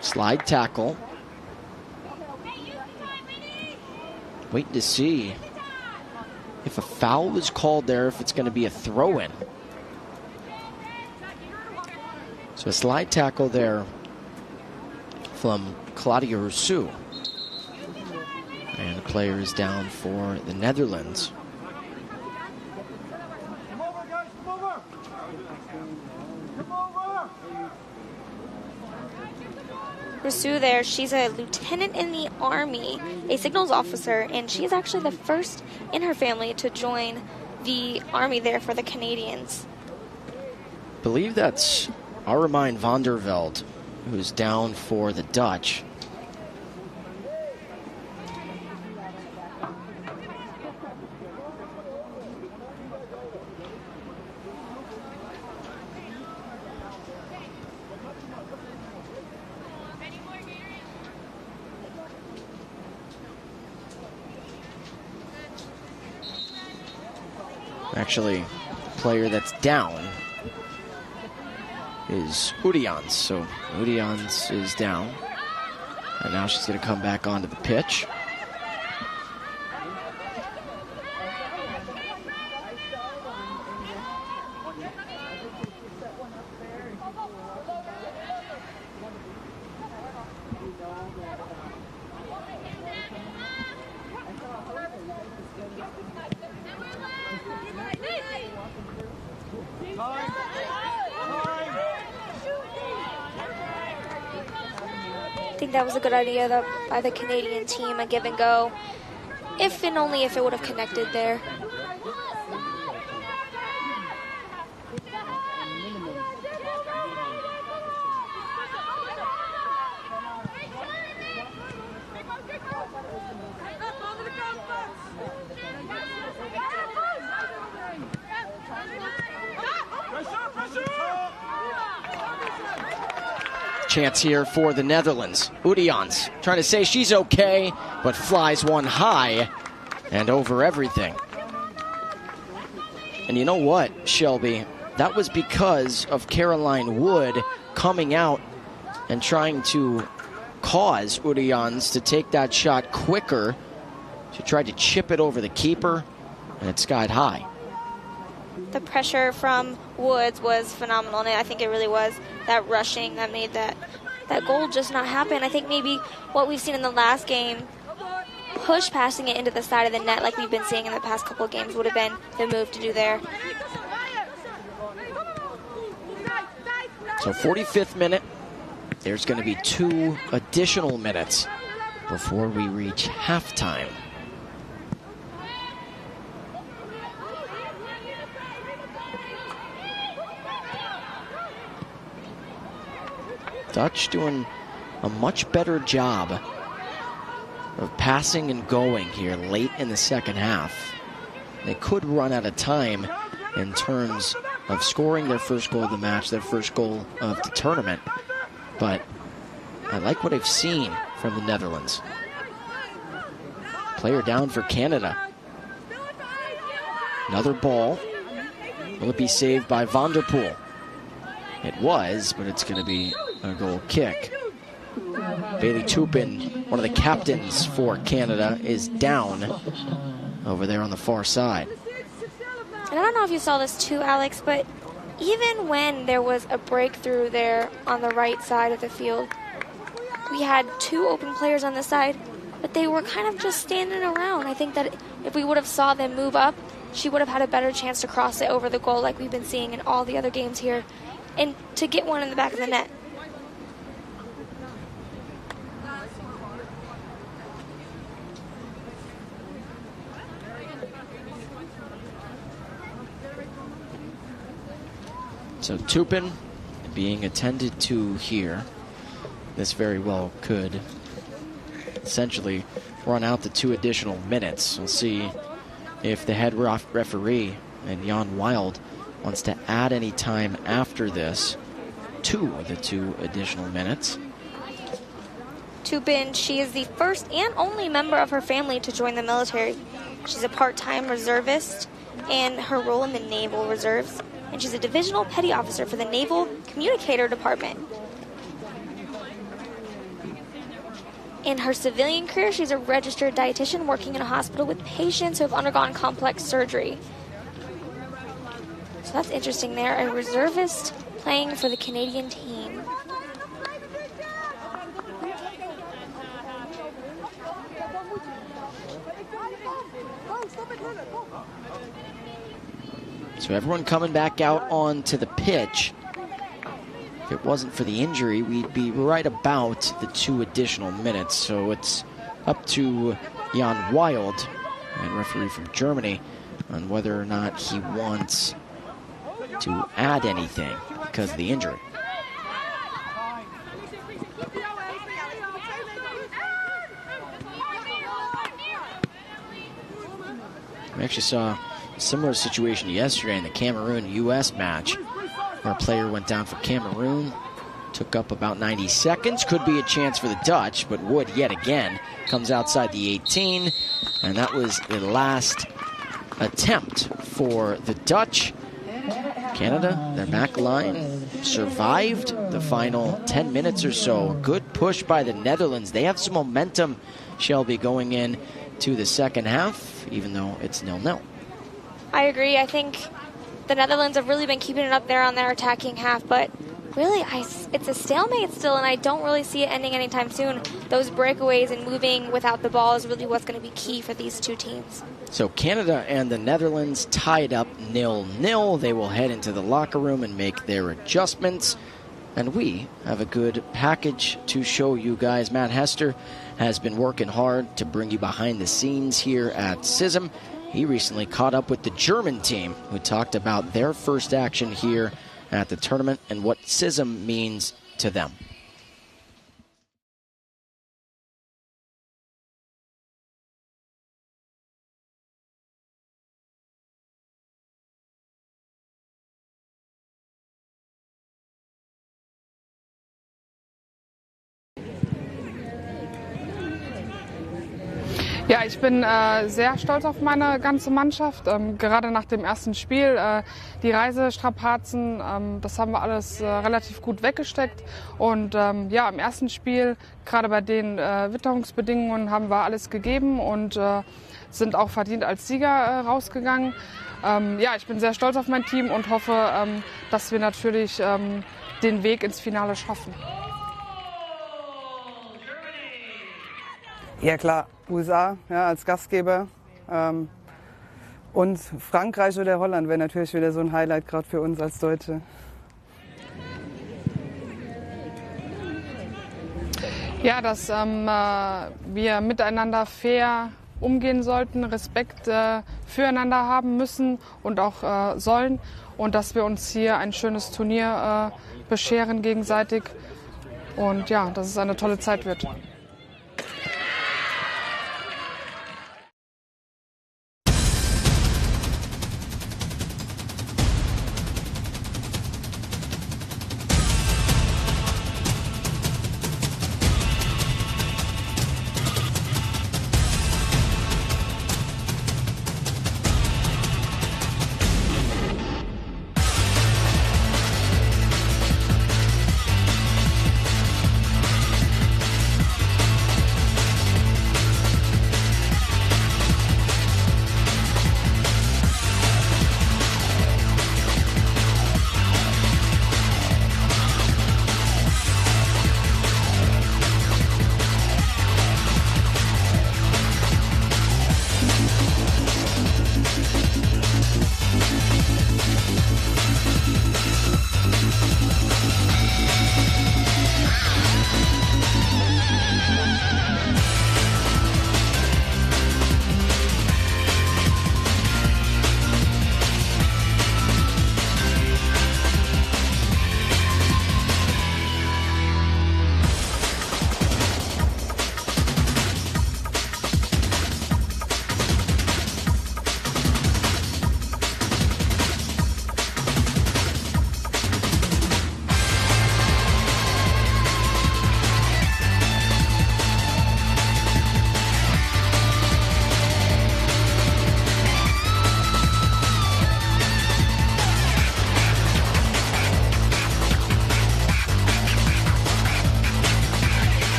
Slide tackle. Waiting to see if a foul was called there, if it's going to be a throw-in. So a slide tackle there from Claudia Rousseau. And the player is down for the Netherlands. Rousseau there, she's a lieutenant in the Army, a signals officer, and she's actually the first in her family to join the Army there for the Canadians. I believe that's Aramine van der Velde, who's down for the Dutch. Actually, the player that's down is Udians. So Udians is down. And now she's going to come back onto the pitch. I think that was a good idea by the Canadian team, a give and go, if and only if it would have connected there. Chance here for the Netherlands. Udians trying to say she's okay, but flies one high and over everything. And you know what, Shelby? That was because of Caroline Wood coming out and trying to cause Urians to take that shot quicker. She tried to chip it over the keeper, and it skied high. The pressure from Woods was phenomenal, and I think it really was that rushing that made that goal just not happen. I think maybe what we've seen in the last game, push passing it into the side of the net like we've been seeing in the past couple of games, would have been the move to do there. So 45th minute, there's going to be 2 additional minutes before we reach halftime. Dutch doing a much better job of passing and going here late in the second half. They could run out of time in terms of scoring their first goal of the match, their first goal of the tournament. But I like what I've seen from the Netherlands. Player down for Canada. Another ball. Will it be saved by Van der Poel? It was, but it's going to be a goal kick. Bailey Toupin, one of the captains for Canada, is down over there on the far side. And I don't know if you saw this too, Alex, but even when there was a breakthrough there on the right side of the field, we had 2 open players on the side, but they were kind of just standing around. I think that if we would have saw them move up, she would have had a better chance to cross it over the goal like we've been seeing in all the other games here, and to get one in the back of the net. So Toupin being attended to here. This very well could essentially run out the 2 additional minutes. We'll see if the head referee and Jan Wild wants to add any time after this to the 2 additional minutes. Toupin, she is the first and only member of her family to join the military. She's a part-time reservist in her role in the Naval Reserves, and she's a divisional petty officer for the Naval Communicator Department. In her civilian career, she's a registered dietitian working in a hospital with patients who have undergone complex surgery. So that's interesting there. A reservist playing for the Canadian team. So everyone coming back out onto the pitch. If it wasn't for the injury, we'd be right about the 2 additional minutes. So it's up to Jan Wild, and referee from Germany, on whether or not he wants to add anything because of the injury. We actually saw a similar situation yesterday in the Cameroon-US match, where a player went down for Cameroon, took up about 90 seconds. Could be a chance for the Dutch, but Wood yet again comes outside the 18, and that was the last attempt for the Dutch. Canada, their back line, survived the final 10 minutes or so. Good push by the Netherlands. They have some momentum, Shelby, going in to the second half, even though it's 0-0. I agree. I think the Netherlands have really been keeping it up there on their attacking half, but really, it's a stalemate still, and I don't really see it ending anytime soon. Those breakaways and moving without the ball is really what's going to be key for these 2 teams. So Canada and the Netherlands tied up 0-0. They will head into the locker room and make their adjustments. And we have a good package to show you guys. Matt Hester has been working hard to bring you behind the scenes here at CISM. He recently caught up with the German team, who talked about their first action here at the tournament and what CISM means to them. Ja, ich bin sehr stolz auf meine ganze Mannschaft. Gerade nach dem ersten Spiel, die Reisestrapazen, das haben wir alles relativ gut weggesteckt. Und ja, im ersten Spiel, gerade bei den Witterungsbedingungen, haben wir alles gegeben und sind auch verdient als Sieger rausgegangen. Ja, ich bin sehr stolz auf mein Team und hoffe, dass wir natürlich den Weg ins Finale schaffen. Ja klar, USA ja, als Gastgeber und Frankreich oder Holland wäre natürlich wieder so ein Highlight, gerade für uns als Deutsche. Ja, dass wir miteinander fair umgehen sollten, Respekt füreinander haben müssen und auch sollen und dass wir uns hier ein schönes Turnier bescheren gegenseitig und ja, dass es eine tolle Zeit wird.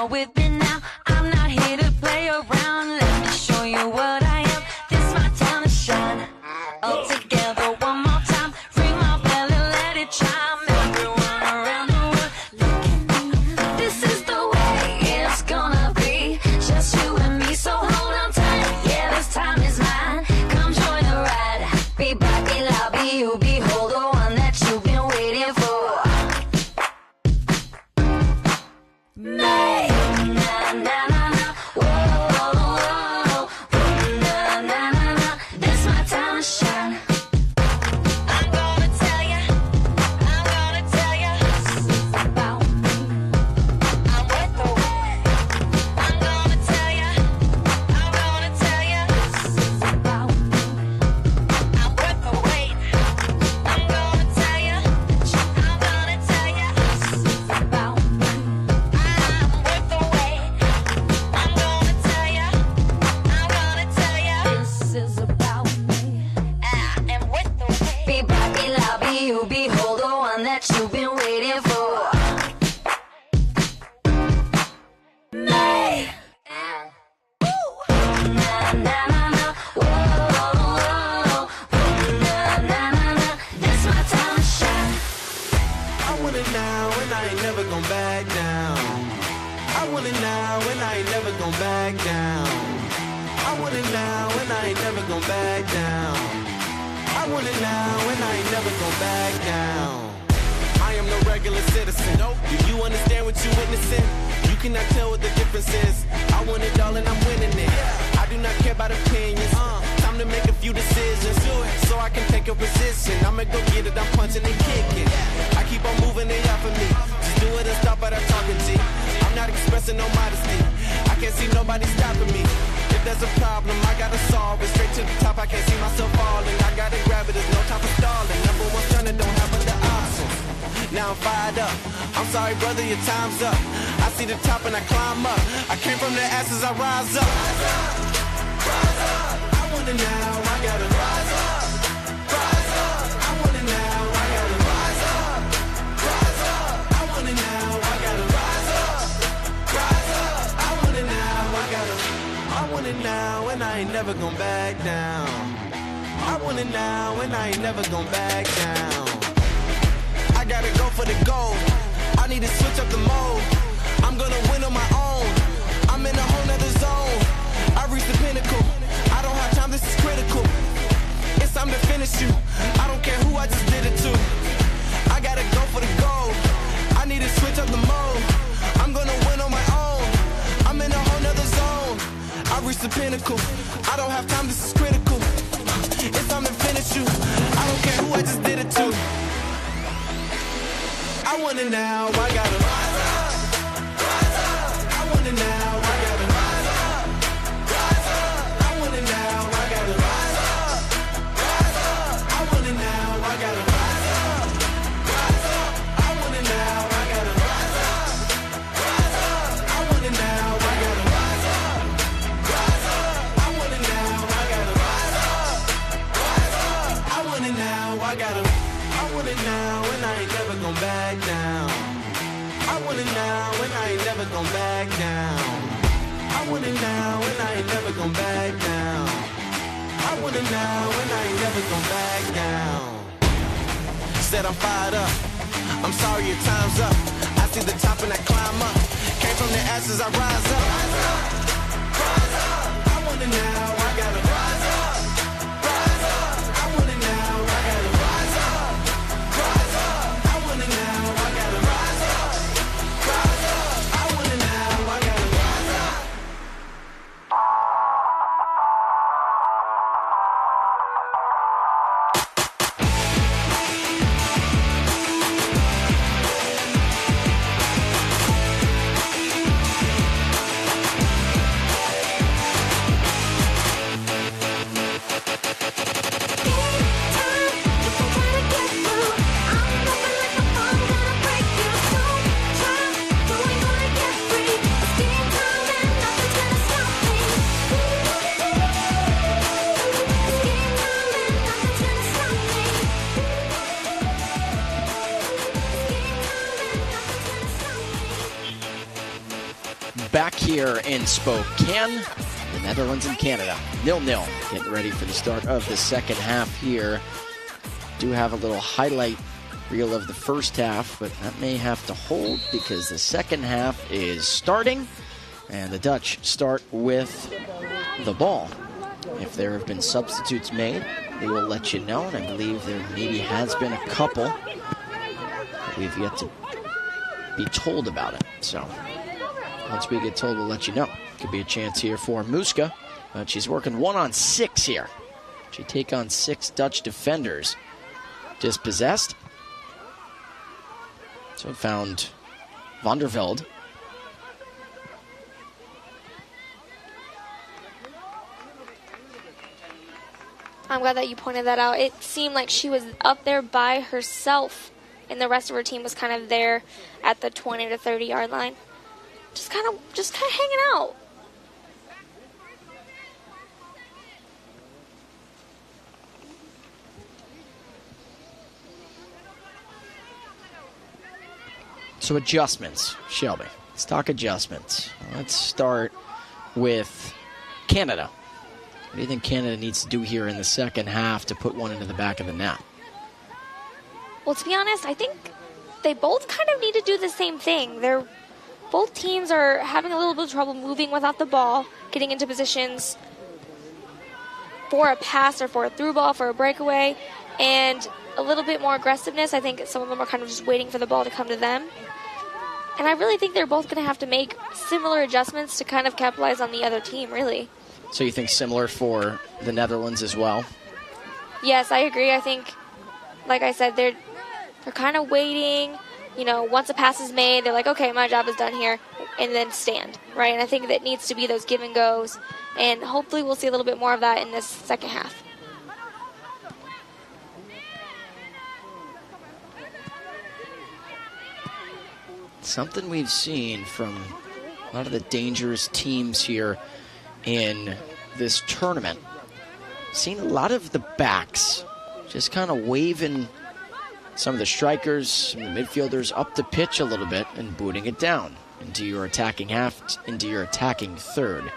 roll with me now. I'm not here to play around. Let me show you what I am. This my time to shine. All together one more time. Ring my bell and let it chime. Everyone around the world, look at me. This is the way it's gonna be. Just you and me, so hold on tight. Yeah, this time is mine. Come join the ride. Be back, be loud, be you, behold the one that you've been waiting for. May. Na na na na. Whoa, whoa, whoa. Na na na na. This my time to shine. I'm gonna tell ya. I'm gonna tell ya. This is about me. I'm with the way. I'm gonna tell ya. I'm gonna tell ya. This is about me. I'm with the weight. I'm gonna tell ya. I'm gonna tell ya. This is about me. I'm with the weight. I'm gonna tell ya. I'm gonna tell ya. This is about me. I am with the weight. Be back, be loud, be you, behold the one that you've been waiting for. May. Na na na na. Whoa, whoa, whoa. Na na na na. This my time to shine. I want it now and I ain't never gon' back down. I want it now and I ain't never gon' back down. I want it now and I ain't never gon' back down. I want it now and I ain't never gon' back down. I am no regular citizen. Nope. Do you understand what you witnessing? You cannot tell what the difference is. I want it all and I'm winning it. I do not care about opinions. Time to make a few decisions so I can take a position. I'ma go get it, I'm punching and kicking. I keep on moving, they off of me. Just do it and stop at our talking G. I'm not expressing no modesty. I can't see nobody stopping me. If there's a problem, I gotta solve it. Straight to the top, I can't see myself falling. I gotta grab it, there's no time for stalling. Number one stunner, don't have other options. Now I'm fired up. I'm sorry, brother, your time's up. I see the top and I climb up. I came from the ashes, I rise up. Rise up, rise up. I want it now, I gotta rise up. Rise up. I want it now, I gotta rise up. Rise up. I want it now, I gotta rise up. Rise up. I want it now, I want it now, and I ain't never gon' back down. I want it now, and I ain't never gon' back down. I gotta go for the gold. I need to switch up the mode. I'm gonna win on my own. I'm in a whole nother zone. I reached the pinnacle. I don't have time, this is critical. It's time to finish you. I don't care who I just did it to. I gotta go for the gold. I need to switch up the mode. I'm gonna win on my own. I'm in a whole nother zone. I reached the pinnacle. I don't have time, this is critical. It's time to finish you. I don't care who I just did it to. I want it now, I gotta rise up, rise up. I want it now, I gotta rise up, rise up. I want it now, I gotta rise up, rise up. I want it now, I gotta rise up, rise up. I want it now, I gotta rise up, rise up. I want it now, I gotta rise up, rise up. I want it now, I gotta rise up, rise up. I want it now, I gotta. I want it now and I ain't never gon' back down. I want it now and I ain't never gon' back down. I want it now and I ain't never gon' back down. I want it now and I ain't never gon' back down. Said I'm fired up. I'm sorry your time's up. I see the top and I climb up. Came from the ashes, I rise up. Rise up, rise up. I want it now, I gotta rise up. Rise up. I want it now, I gotta rise up. Rise up. I want it now, I gotta rise up. Rise up. I want it now, I gotta rise up. back here in Spokane. The Netherlands and Canada, 0-0. Getting ready for the start of the second half here. Do have a little highlight reel of the first half, but that may have to hold because the second half is starting, and the Dutch start with the ball. If there have been substitutes made, they will let you know, and I believe there maybe has been a couple, but we've yet to be told about it. So once we get told, we'll let you know. Could be a chance here for Muska, but she's working 1-on-6 here. She take on 6 Dutch defenders. Dispossessed. So it found Van der Velde. I'm glad that you pointed that out. It seemed like she was up there by herself, and the rest of her team was kind of there at the 20 to 30 yard line. Just kind of hanging out. So adjustments, Shelby. Let's talk adjustments. Let's start with Canada. What do you think Canada needs to do here in the second half to put one into the back of the net? Well, to be honest, I think they both kind of need to do the same thing. Both teams are having a little bit of trouble moving without the ball, getting into positions for a pass or for a through ball, for a breakaway, and a little bit more aggressiveness. I think some of them are kind of just waiting for the ball to come to them. And I really think they're both going to have to make similar adjustments to kind of capitalize on the other team, really. So you think similar for the Netherlands as well? Yes, I agree. I think, like I said, they're kind of waiting. You know, once a pass is made, they're like, okay, my job is done here, and then stand, right? And I think that needs to be those give and goes, and hopefully we'll see a little bit more of that in this second half. Something we've seen from a lot of the dangerous teams here in this tournament. Seen a lot of the backs just kind of waving some of the strikers, some of the midfielders up the pitch a little bit and booting it down into your attacking half, into your attacking third.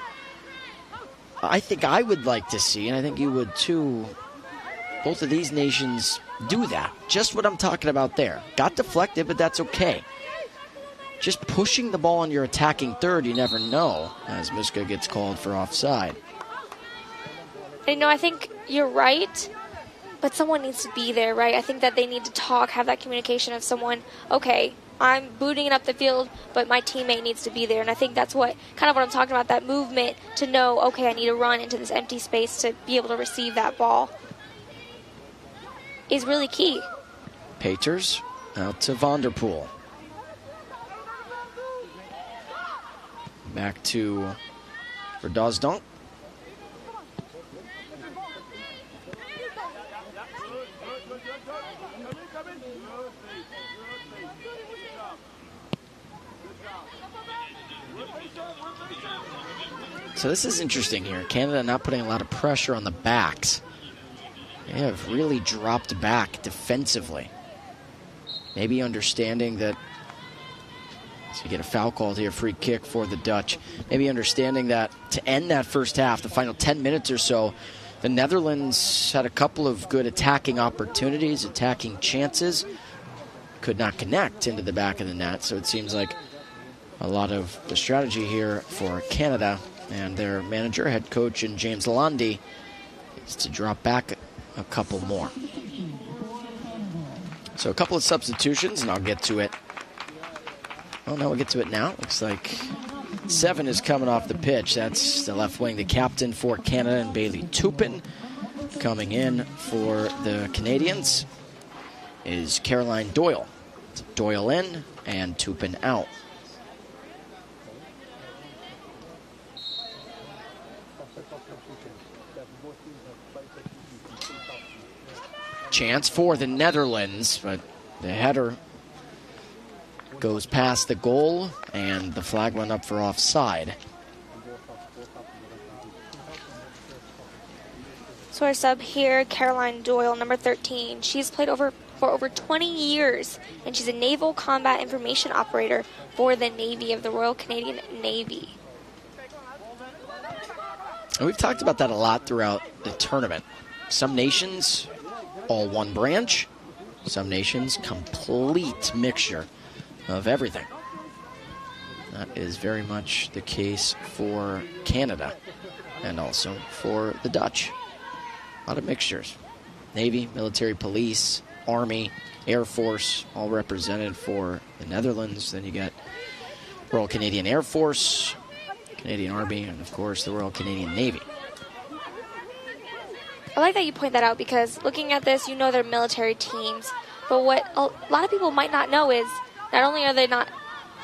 I think I would like to see, and I think you would too, both of these nations do that. Just what I'm talking about there. Got deflected, but that's okay. Just pushing the ball on your attacking third, you never know, as Muska gets called for offside. I think you're right, but someone needs to be there, right? I think that they need to talk, have that communication of someone, okay, I'm booting it up the field, but my teammate needs to be there. And I think that's what I'm talking about, that movement to know, okay, I need to run into this empty space to be able to receive that ball is really key. Peters out to Vanderpool. Back to Verdasdonk. So this is interesting here. Canada not putting a lot of pressure on the backs. They have really dropped back defensively. Maybe understanding that, so you get a foul called here, free kick for the Dutch. Maybe understanding that to end that first half, the final 10 minutes or so, the Netherlands had a couple of good attacking opportunities, attacking chances, could not connect into the back of the net. So it seems like a lot of the strategy here for Canada and their manager, head coach, and James Lalonde is to drop back a couple more. So a couple of substitutions, and I'll get to it. Oh, no, we'll get to it now. Looks like 7 is coming off the pitch. That's the left wing, the captain for Canada, and Bailey Toupin. Coming in for the Canadians is Caroline Doyle. It's Doyle in and Toupin out. Chance for the Netherlands, but the header goes past the goal, and the flag went up for offside. So our sub here, Caroline Doyle, number 13. She's played over for over 20 years, and she's a Naval Combat Information Operator for the Navy of the Royal Canadian Navy. And we've talked about that a lot throughout the tournament. Some nations, all one branch. Some nations, complete mixture of everything. That is very much the case for Canada and also for the Dutch. A lot of mixtures. Navy, military, police, Army, Air Force, all represented for the Netherlands. Then you got Royal Canadian Air Force, Canadian Army, and of course the Royal Canadian Navy. I like that you point that out because looking at this, you know they're military teams. But what a lot of people might not know is not only are they not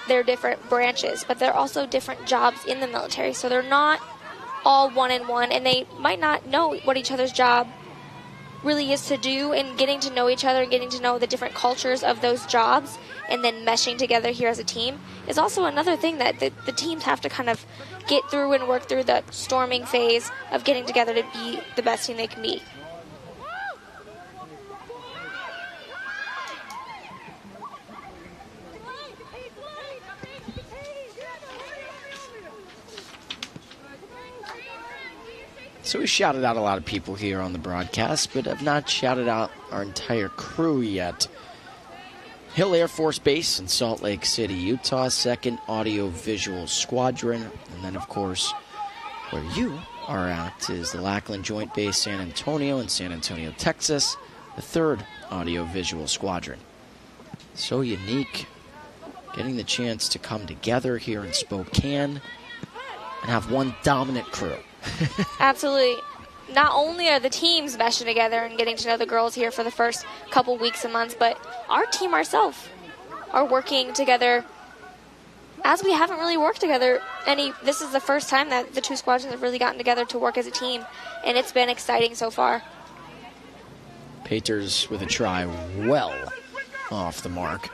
they're different branches, but they're also different jobs in the military. So they're not all one in one, and they might not know what each other's job really is to do, and getting to know each other and getting to know the different cultures of those jobs and then meshing together here as a team is also another thing that the teams have to kind of get through and work through the storming phase of getting together to be the best team they can be. So we shouted out a lot of people here on the broadcast, but have not shouted out our entire crew yet. Hill Air Force Base in Salt Lake City, Utah, 2nd Audio Visual Squadron. And then, of course, where you are at is the Lackland Joint Base San Antonio in San Antonio, Texas, the 3rd Audio Visual Squadron. So unique, getting the chance to come together here in Spokane and have one dominant crew. Absolutely. Not only are the teams meshing together and getting to know the girls here for the first couple weeks and months, but our team ourselves are working together as we haven't really worked together this is the first time that the two squadrons have really gotten together to work as a team, and it's been exciting so far. Paters with a try well off the mark.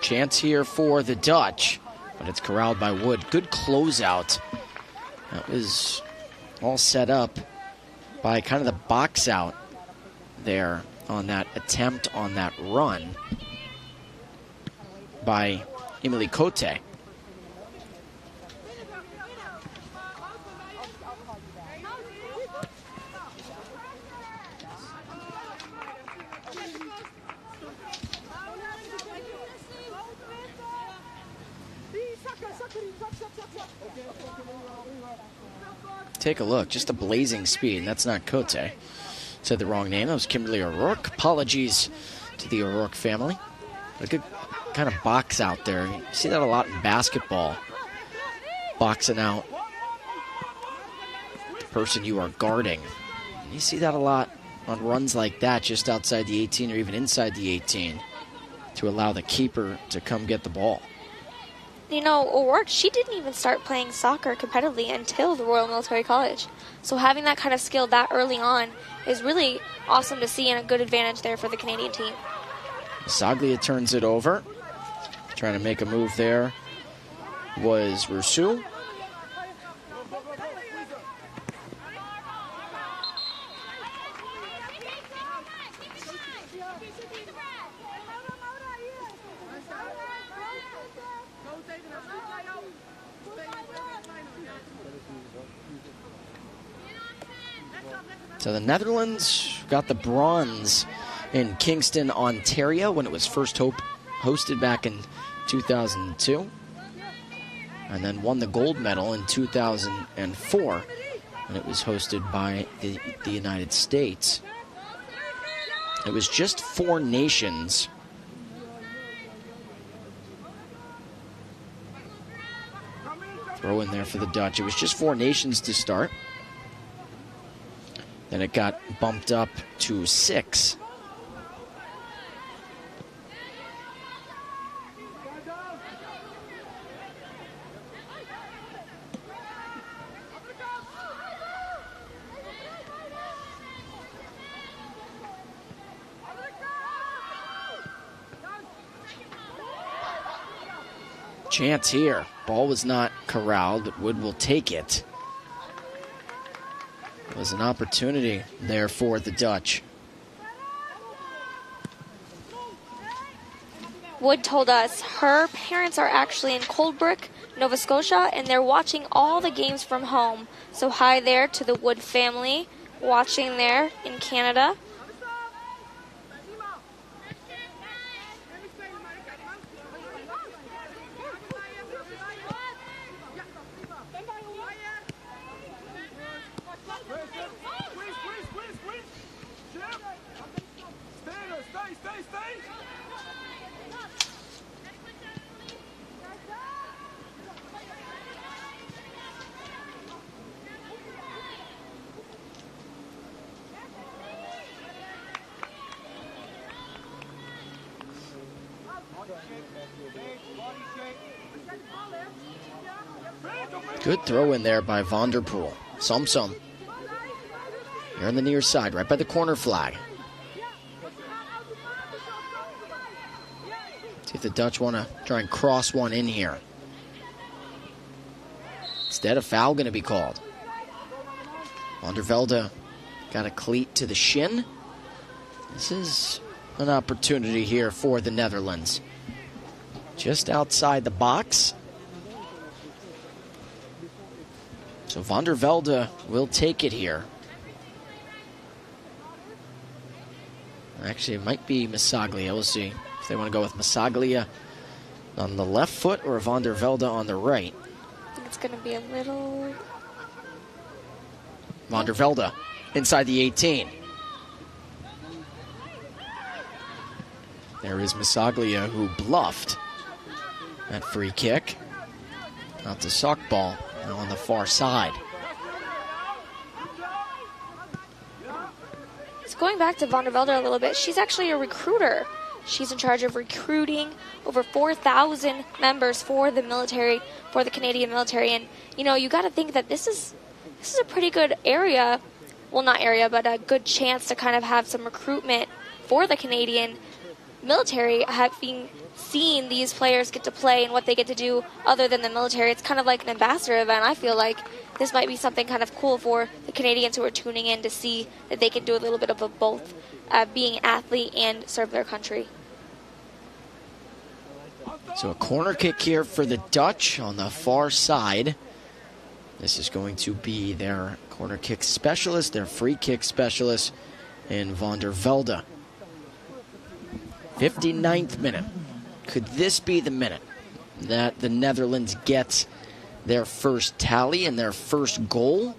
Chance here for the Dutch, but it's corralled by Wood. Good closeout. That was all set up by kind of the box out there on that attempt on that run by Emily Cote. Take a look, just a blazing speed, and that's not Cote. Said the wrong name, that was Kimberly O'Rourke. Apologies to the O'Rourke family. A good kind of box out there. You see that a lot in basketball. Boxing out the person you are guarding. You see that a lot on runs like that, just outside the 18 or even inside the 18, to allow the keeper to come get the ball. You know, O'Rourke, she didn't even start playing soccer competitively until the Royal Military College. So having that kind of skill that early on is really awesome to see and a good advantage there for the Canadian team. Saglia turns it over. Trying to make a move there was Rousseau. So the Netherlands got the bronze in Kingston, Ontario when it was first hosted back in 2002, and then won the gold medal in 2004, when it was hosted by the United States. It was just 4 nations. Throw in there for the Dutch. It was just 4 nations to start. Then it got bumped up to 6. Chance here. Ball was not corralled, but Wood will take it. It was an opportunity there for the Dutch. Wood told us her parents are actually in Coldbrook, Nova Scotia, and they're watching all the games from home. So hi there to the Wood family watching there in Canada. Good throw in there by Vanderpool. Sum. You're on the near side, right by the corner flag. See if the Dutch want to try and cross one in here. Instead, a foul going to be called. Van der Velde got a cleat to the shin. This is an opportunity here for the Netherlands. Just outside the box. So Van der Velde will take it here. Actually, it might be Masaglia. We'll see if they want to go with Masaglia on the left foot or Van der Velde on the right. I think it's going to be a little... Van der Velde inside the 18. There is Masaglia, who bluffed that free kick. Out to Sockball, now on the far side. So going back to Van der Velde a little bit, she's actually a recruiter. She's in charge of recruiting over 4,000 members for the military, for the Canadian military. And, you know, you got to think that this is a pretty good area. Well, not area, but a good chance to kind of have some recruitment for the Canadian military, having seen these players get to play and what they get to do other than the military. It's kind of like an ambassador event. I feel like this might be something kind of cool for the Canadians who are tuning in to see that they can do a little bit of a both, being an athlete and serve their country. So a corner kick here for the Dutch on the far side. This is going to be their corner kick specialist, their free kick specialist in Van der Velde. 59th minute. Could this be the minute that the Netherlands gets their first tally and their first goal?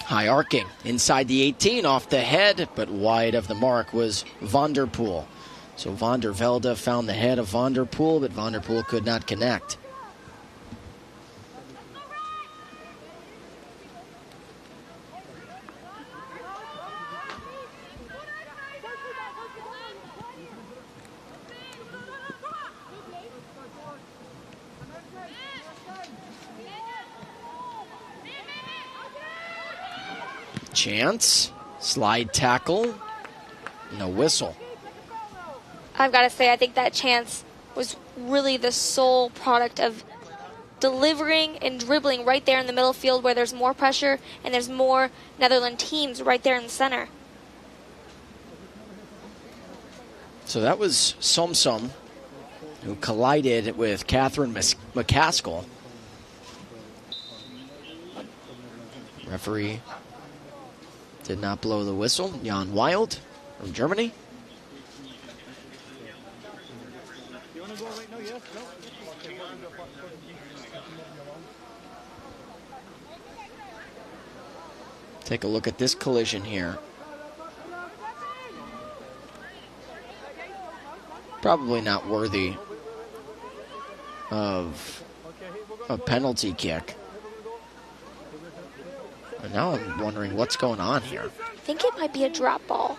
High arcing inside the 18, off the head, but wide of the mark was Vanderpool. So Van der Velde found the head of Vanderpool, but Vanderpool could not connect. Chance, slide tackle, no whistle. I've got to say, I think that chance was really the sole product of delivering and dribbling right there in the middle field where there's more pressure and there's more Netherlands teams right there in the center. So that was Sum, who collided with Catherine McCaskill. Referee did not blow the whistle. Jan Wild from Germany. Take a look at this collision here. Probably not worthy of a penalty kick. And now I'm wondering what's going on here. I think it might be a drop ball.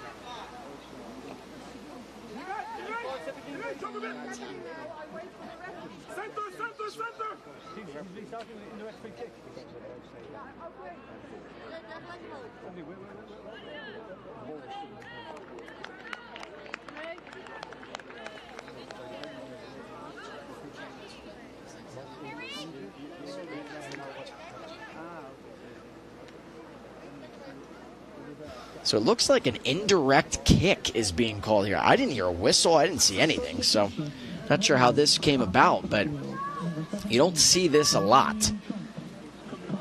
So it looks like an indirect kick is being called here. I didn't hear a whistle. I didn't see anything. So not sure how this came about, but you don't see this a lot.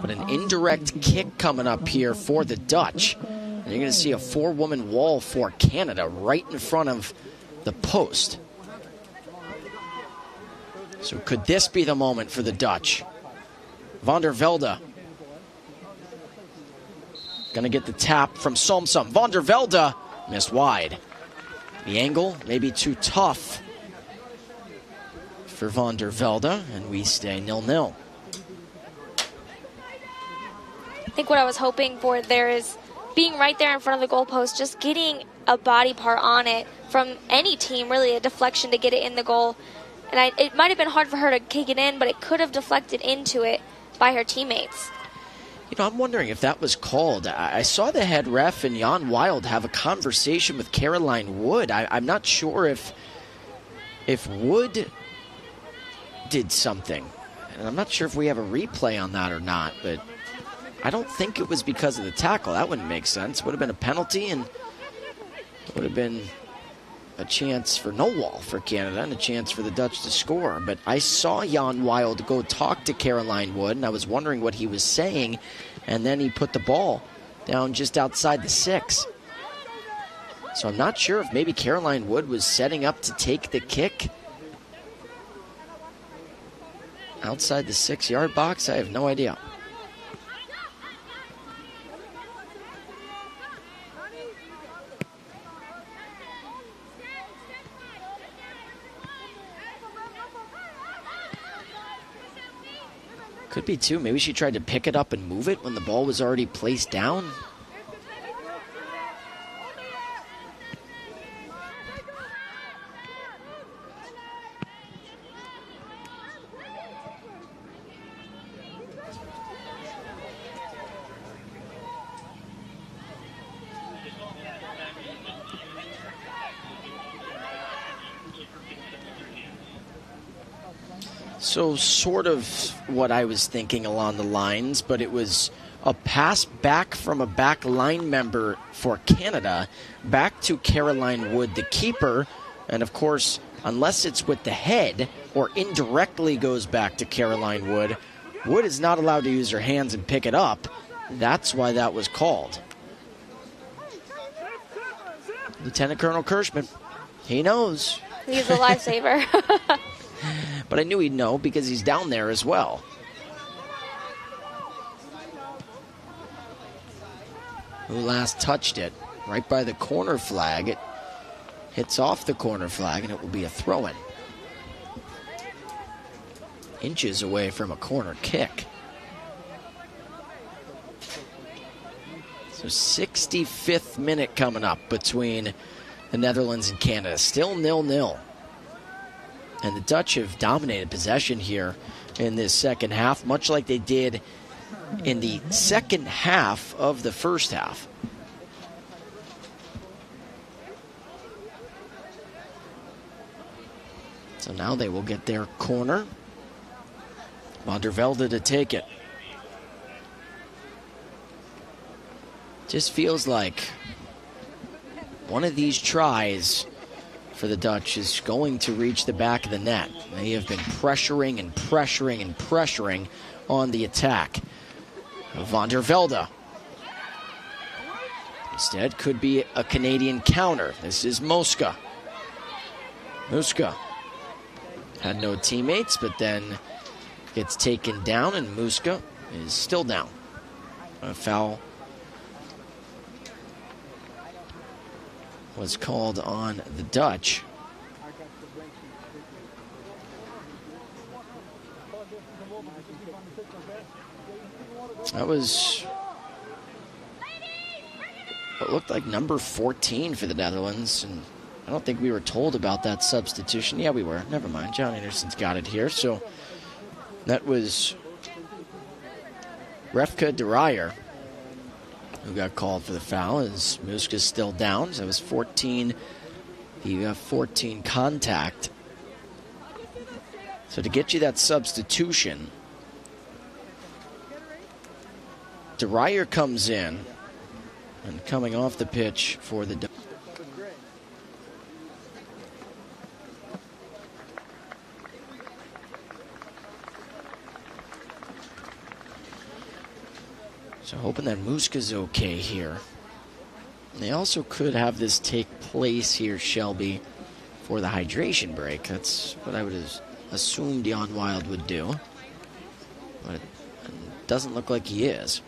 But an indirect kick coming up here for the Dutch. And you're going to see a four-woman wall for Canada right in front of the post. So could this be the moment for the Dutch? Van der Velde. Going to get the tap from Somsum. Van der Velde missed wide. The angle may be too tough for Van der Velde, and we stay 0-0. I think what I was hoping for there is being right there in front of the goalpost, just getting a body part on it from any team, really a deflection to get it in the goal. And it might have been hard for her to kick it in, but it could have deflected into it by her teammates. You know, I'm wondering if that was called. I saw the head ref and Jan Wild have a conversation with Caroline Wood. I'm not sure if Wood did something. And I'm not sure if we have a replay on that or not, but I don't think it was because of the tackle. That wouldn't make sense. Would have been a penalty, and it would have been a chance for no wall for Canada and a chance for the Dutch to score. But I saw Jan Wild go talk to Caroline Wood, and I was wondering what he was saying, and then he put the ball down just outside the 6. So I'm not sure if maybe Caroline Wood was setting up to take the kick outside the 6-yard box. I have no idea. Could be too. Maybe she tried to pick it up and move it when the ball was already placed down. So sort of what I was thinking along the lines, but it was a pass back from a back line member for Canada back to Caroline Wood, the keeper. And of course, unless it's with the head or indirectly goes back to Caroline Wood, Wood is not allowed to use her hands and pick it up. That's why that was called. Lieutenant Colonel Kirschman, he knows. He's a lifesaver. But I knew he'd know because he's down there as well. Who last touched it? Right by the corner flag. It hits off the corner flag, and it will be a throw-in. Inches away from a corner kick. So 65th minute coming up between the Netherlands and Canada. Still 0-0. And the Dutch have dominated possession here in this second half, much like they did in the second half of the first half. So now they will get their corner. Van der Velde to take it. Just feels like one of these tries for the Dutch is going to reach the back of the net. They have been pressuring and pressuring and pressuring on the attack. Van der Velde Instead, could be a Canadian counter. This is Moska. Muska had no teammates, but then gets taken down, and Muska is still down. A foul was called on the Dutch. That was what looked like number 14 for the Netherlands, and I don't think we were told about that substitution. Yeah, we were. Never mind. John Anderson's got it here. So that was Refka de Ryer who got called for the foul, as Muska's still down. So it was 14, the 14 contact. So to get you that substitution, de Ryer comes in, and coming off the pitch for the so hoping that Muska's okay here. And they also could have this take place here, Shelby, for the hydration break. That's what I would assume Dion Wild would do. But it doesn't look like he is.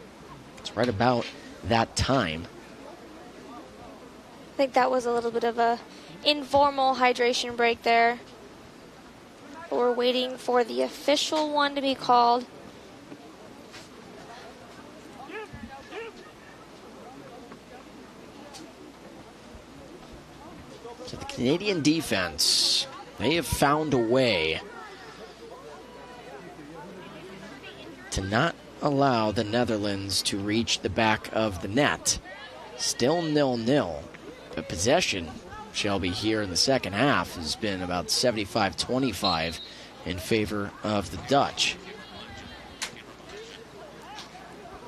It's right about that time. I think that was a little bit of a informal hydration break there. We're waiting for the official one to be called. So the Canadian defense, they have found a way to not allow the Netherlands to reach the back of the net. Still 0-0. But possession, Shelby, here in the second half has been about 75-25 in favor of the Dutch.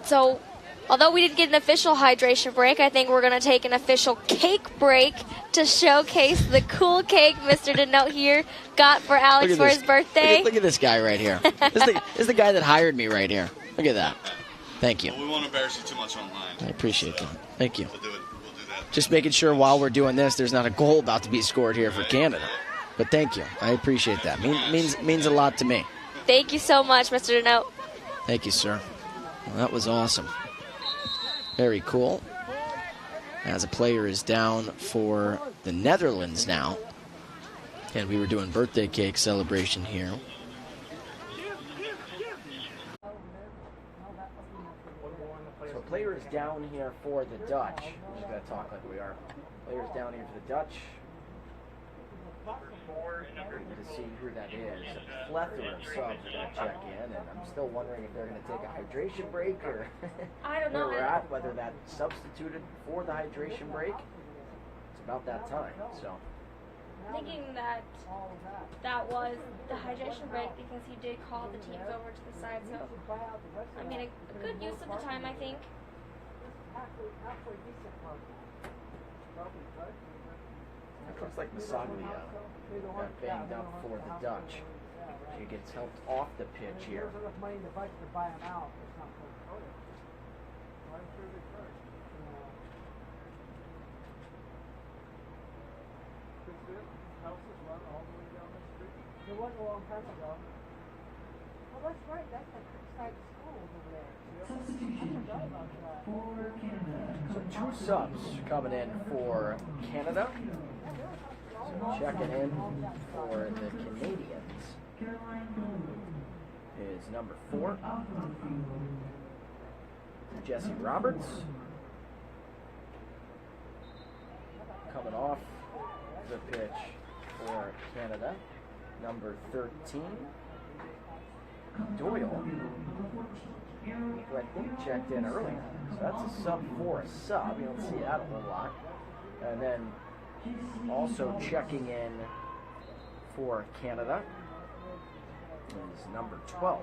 So, although we didn't get an official hydration break, I think we're going to take an official cake break to showcase the cool cake Mr. Denote here got for Alex for his birthday. Look at this guy right here. This is the guy that hired me right here. Look at that. Thank you. Well, we won't embarrass you too much online. I appreciate that. Thank you. We'll do that. Just making sure while we're doing this, there's not a goal about to be scored here for Canada. But thank you. I appreciate that. Means a lot to me. Thank you so much, Mr. Denote. Thank you, sir. Well, that was awesome. Very cool. As a player is down for the Netherlands now. And we were doing birthday cake celebration here. So player is down here for the Dutch. I'm just going to talk like we are. Players down here for the Dutch. To see who that is. A plethora of subs are going to check in, and I'm still wondering if they're going to take a hydration break or I don't know. where we're at, whether that's substituted for the hydration break. It's about that time, so. Thinking that was the hydration break because he did call the teams over to the side. So, I mean, a good use of the time, I think. It looks like Masaglia got banged up for the Dutch. She gets helped off the pitch here. It was a long time ago. Well, that's right. That's the side school over there. Substitution for Canada. So 2 subs coming in for Canada. So checking in for the Canadians is number 4, Jesse Roberts. Coming off the pitch for Canada, number 13, Doyle, who I think checked in earlier. So that's a sub for a sub. You don't see that a whole lot. And then also checking in for Canada is number 12,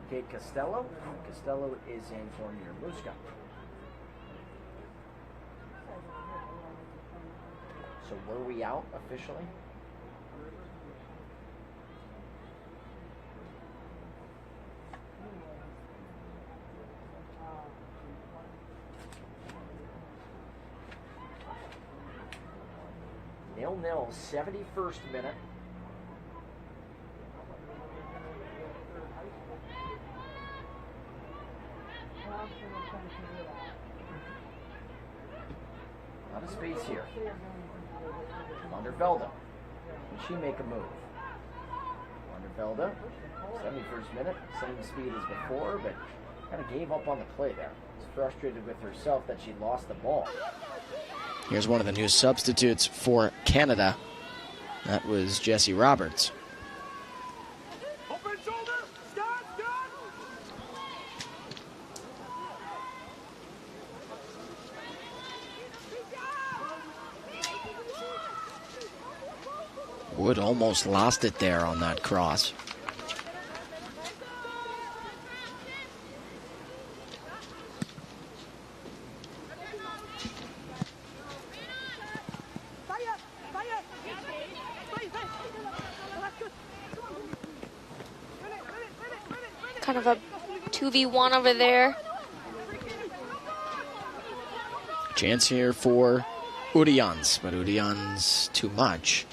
Kate Costello. Costello is in for Muska. So were we out officially? 0-0, 71st minute. A lot of space here. Van der Velde. Can she make a move? Van der Velde, 71st minute, same speed as before, but kind of gave up on the play there. Was frustrated with herself that she lost the ball. Here's one of the new substitutes for Canada. That was Jessie Roberts. Wood almost lost it there on that cross. Kind of a 2v1 over there. Chance here for Udians, but Udians too much.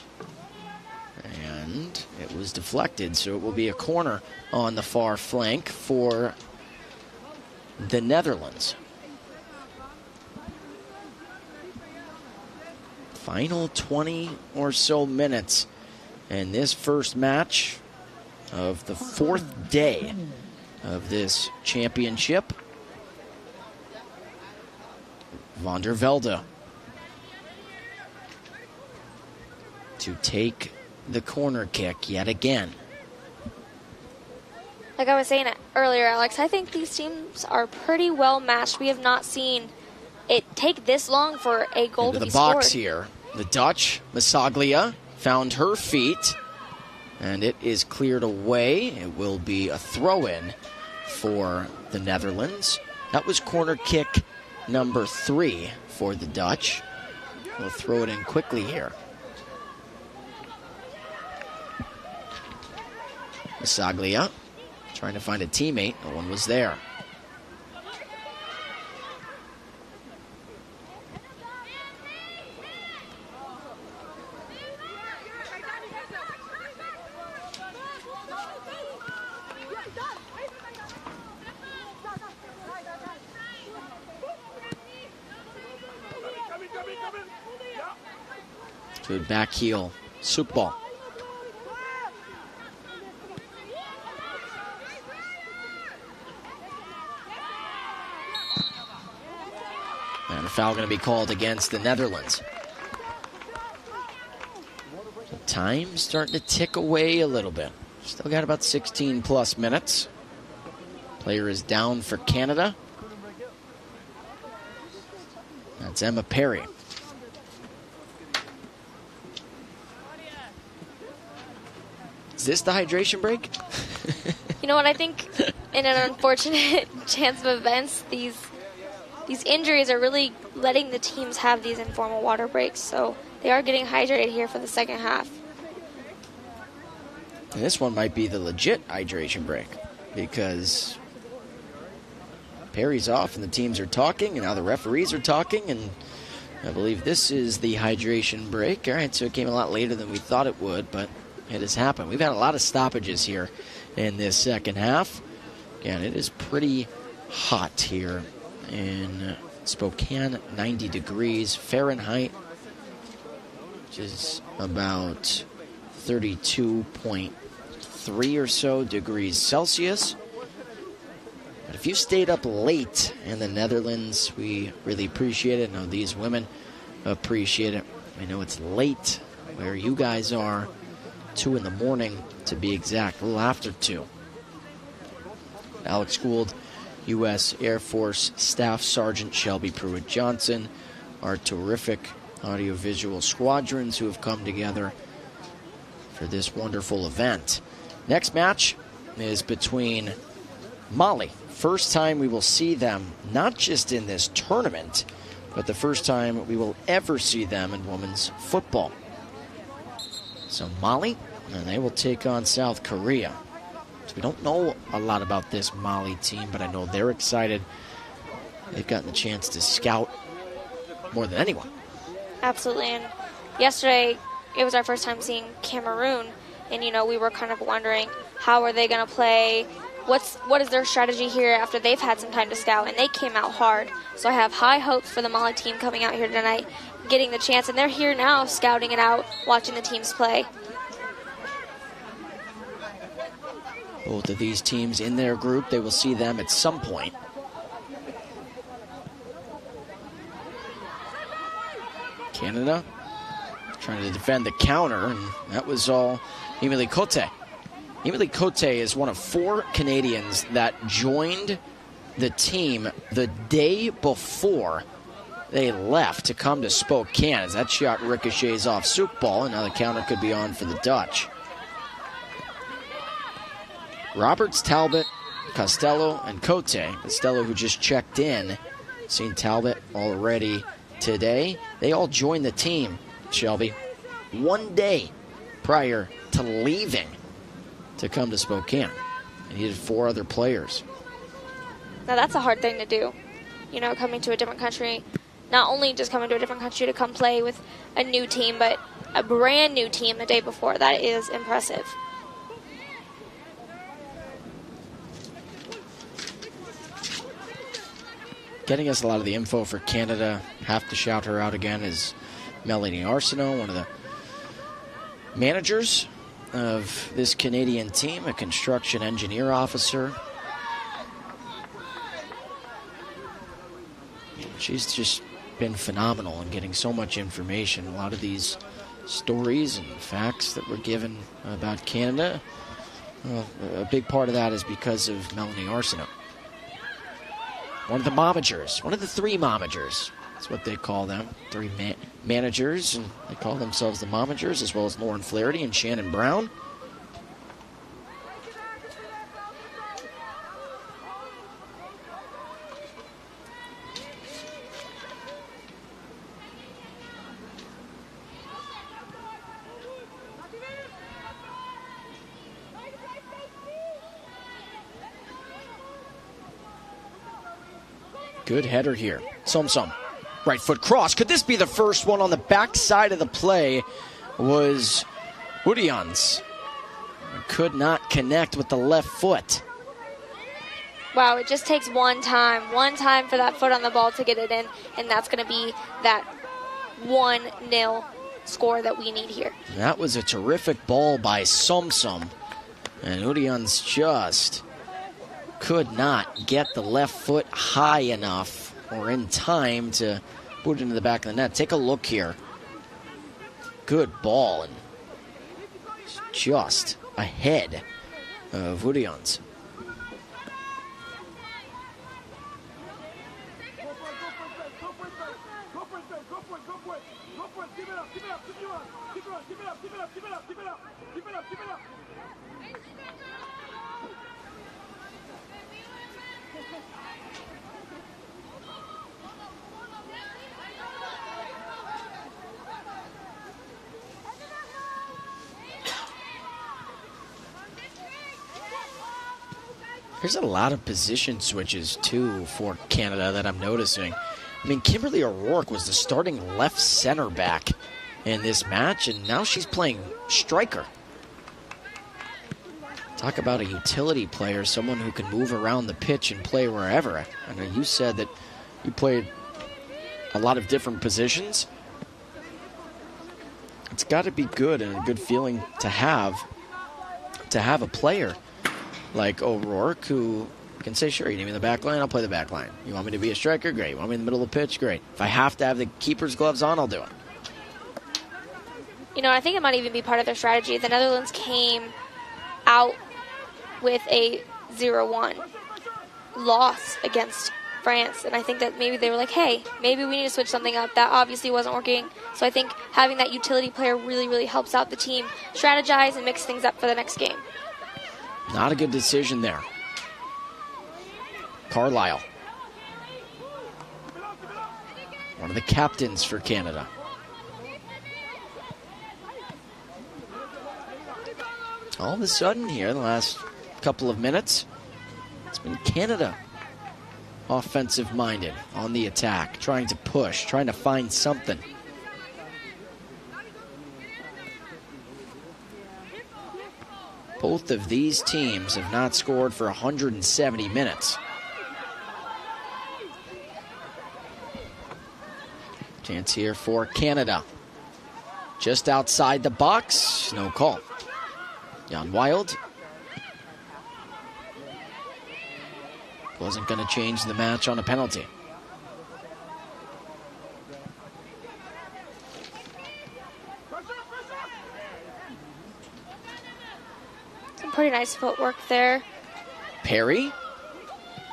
And it was deflected, so it will be a corner on the far flank for the Netherlands. Final 20 or so minutes in this first match of the fourth day of this championship. Van der Velde to take the corner kick yet again. Like I was saying earlier, Alex, I think these teams are pretty well matched. We have not seen it take this long for a goal Into to the be box scored. here. The Dutch, Masaglia, found her feet, and it is cleared away. It will be a throw-in for the Netherlands. That was corner kick number 3 for the Dutch. We'll throw it in quickly here. Masaglia trying to find a teammate. No one was there. Good back heel. Soup ball. And a foul going to be called against the Netherlands. So time starting to tick away a little bit. Still got about 16 plus minutes. Player is down for Canada. That's Emma Perry. Is this the hydration break? You know what? I think in an unfortunate chance of events, these injuries are really letting the teams have these informal water breaks. So they are getting hydrated here for the second half. And this one might be the legit hydration break because Perry's off and the teams are talking, and now the referees are talking, and I believe this is the hydration break. All right, so it came a lot later than we thought it would, but it has happened. We've had a lot of stoppages here in this second half. Again, it is pretty hot here in Spokane, 90 degrees Fahrenheit, which is about 32.3 or so degrees Celsius. But if you stayed up late in the Netherlands, we really appreciate it. I know these women appreciate it. I know it's late where you guys are, 2 in the morning to be exact, a little after 2. Alex Gould, U.S. Air Force Staff Sergeant Shelby Pruitt-Johnson, our terrific audiovisual squadrons who have come together for this wonderful event. Next match is between Mali. First time we will see them, not just in this tournament, but the first time we will ever see them in women's football. So Mali, and they will take on South Korea. So we don't know a lot about this Mali team, but I know they're excited. They've gotten the chance to scout more than anyone. Absolutely. And yesterday it was our first time seeing Cameroon, and we were kind of wondering how are they going to play, what is their strategy here after they've had some time to scout, and they came out hard. So I have high hopes for the Mali team coming out here tonight, getting the chance, and they're here now scouting it out, watching the teams play. Both of these teams in their group, they will see them at some point. Canada trying to defend the counter, and that was all Emily Cote. Emily Cote is one of 4 Canadians that joined the team the day before they left to come to Spokane, as that shot ricochets off Souk ball, and now the counter could be on for the Dutch. Roberts, Talbot, Costello, and Cote. Costello, who just checked in, seen Talbot already today. They all joined the team, Shelby, one day prior to leaving to come to Spokane. And he had 4 other players. Now that's a hard thing to do, coming to a different country. Not only just coming to a different country to come play with a new team, but a brand new team the day before. That is impressive. Getting us a lot of the info for Canada, have to shout her out again, is Melanie Arsenault, one of the managers of this Canadian team, a construction engineer officer. She's just been phenomenal in getting so much information. A lot of these stories and facts that were given about Canada, a big part of that is because of Melanie Arsenault. One of the momagers, one of the 3 momagers. That's what they call them, 3 managers, and they call themselves the momagers, as well as Lauren Flaherty and Shannon Brown. Good header here. Som. Right foot cross. Could this be the first one? On the back side of the play was Udians. Could not connect with the left foot. Wow, it just takes one time for that foot on the ball to get it in, and that's going to be that 1-0 score that we need here. That was a terrific ball by Som. And Udians just could not get the left foot high enough or in time to put it into the back of the net. Take a look here. Good ball, and just ahead of Udians. There's a lot of position switches, too, for Canada that I'm noticing. I mean, Kimberly O'Rourke was the starting left center back in this match, and now she's playing striker. Talk about a utility player, someone who can move around the pitch and play wherever. I know you said that you played a lot of different positions. It's got to be good and a good feeling to have a player like O'Rourke, who can say, sure, you need me in the back line, I'll play the back line. You want me to be a striker? Great. You want me in the middle of the pitch? Great. If I have to have the keeper's gloves on, I'll do it. I think it might even be part of their strategy. The Netherlands came out with a 0-1 loss against France, and I think that maybe they were like, hey, maybe we need to switch something up. That obviously wasn't working, so I think having that utility player really, really helps out the team strategize and mix things up for the next game. Not a good decision there. Carlisle, one of the captains for Canada. All of a sudden here, in the last couple of minutes, it's been Canada offensive-minded on the attack, trying to push, trying to find something. Both of these teams have not scored for 170 minutes. Chance here for Canada. Just outside the box, no call. Jan Wild wasn't going to change the match on a penalty. Some pretty nice footwork there. Perry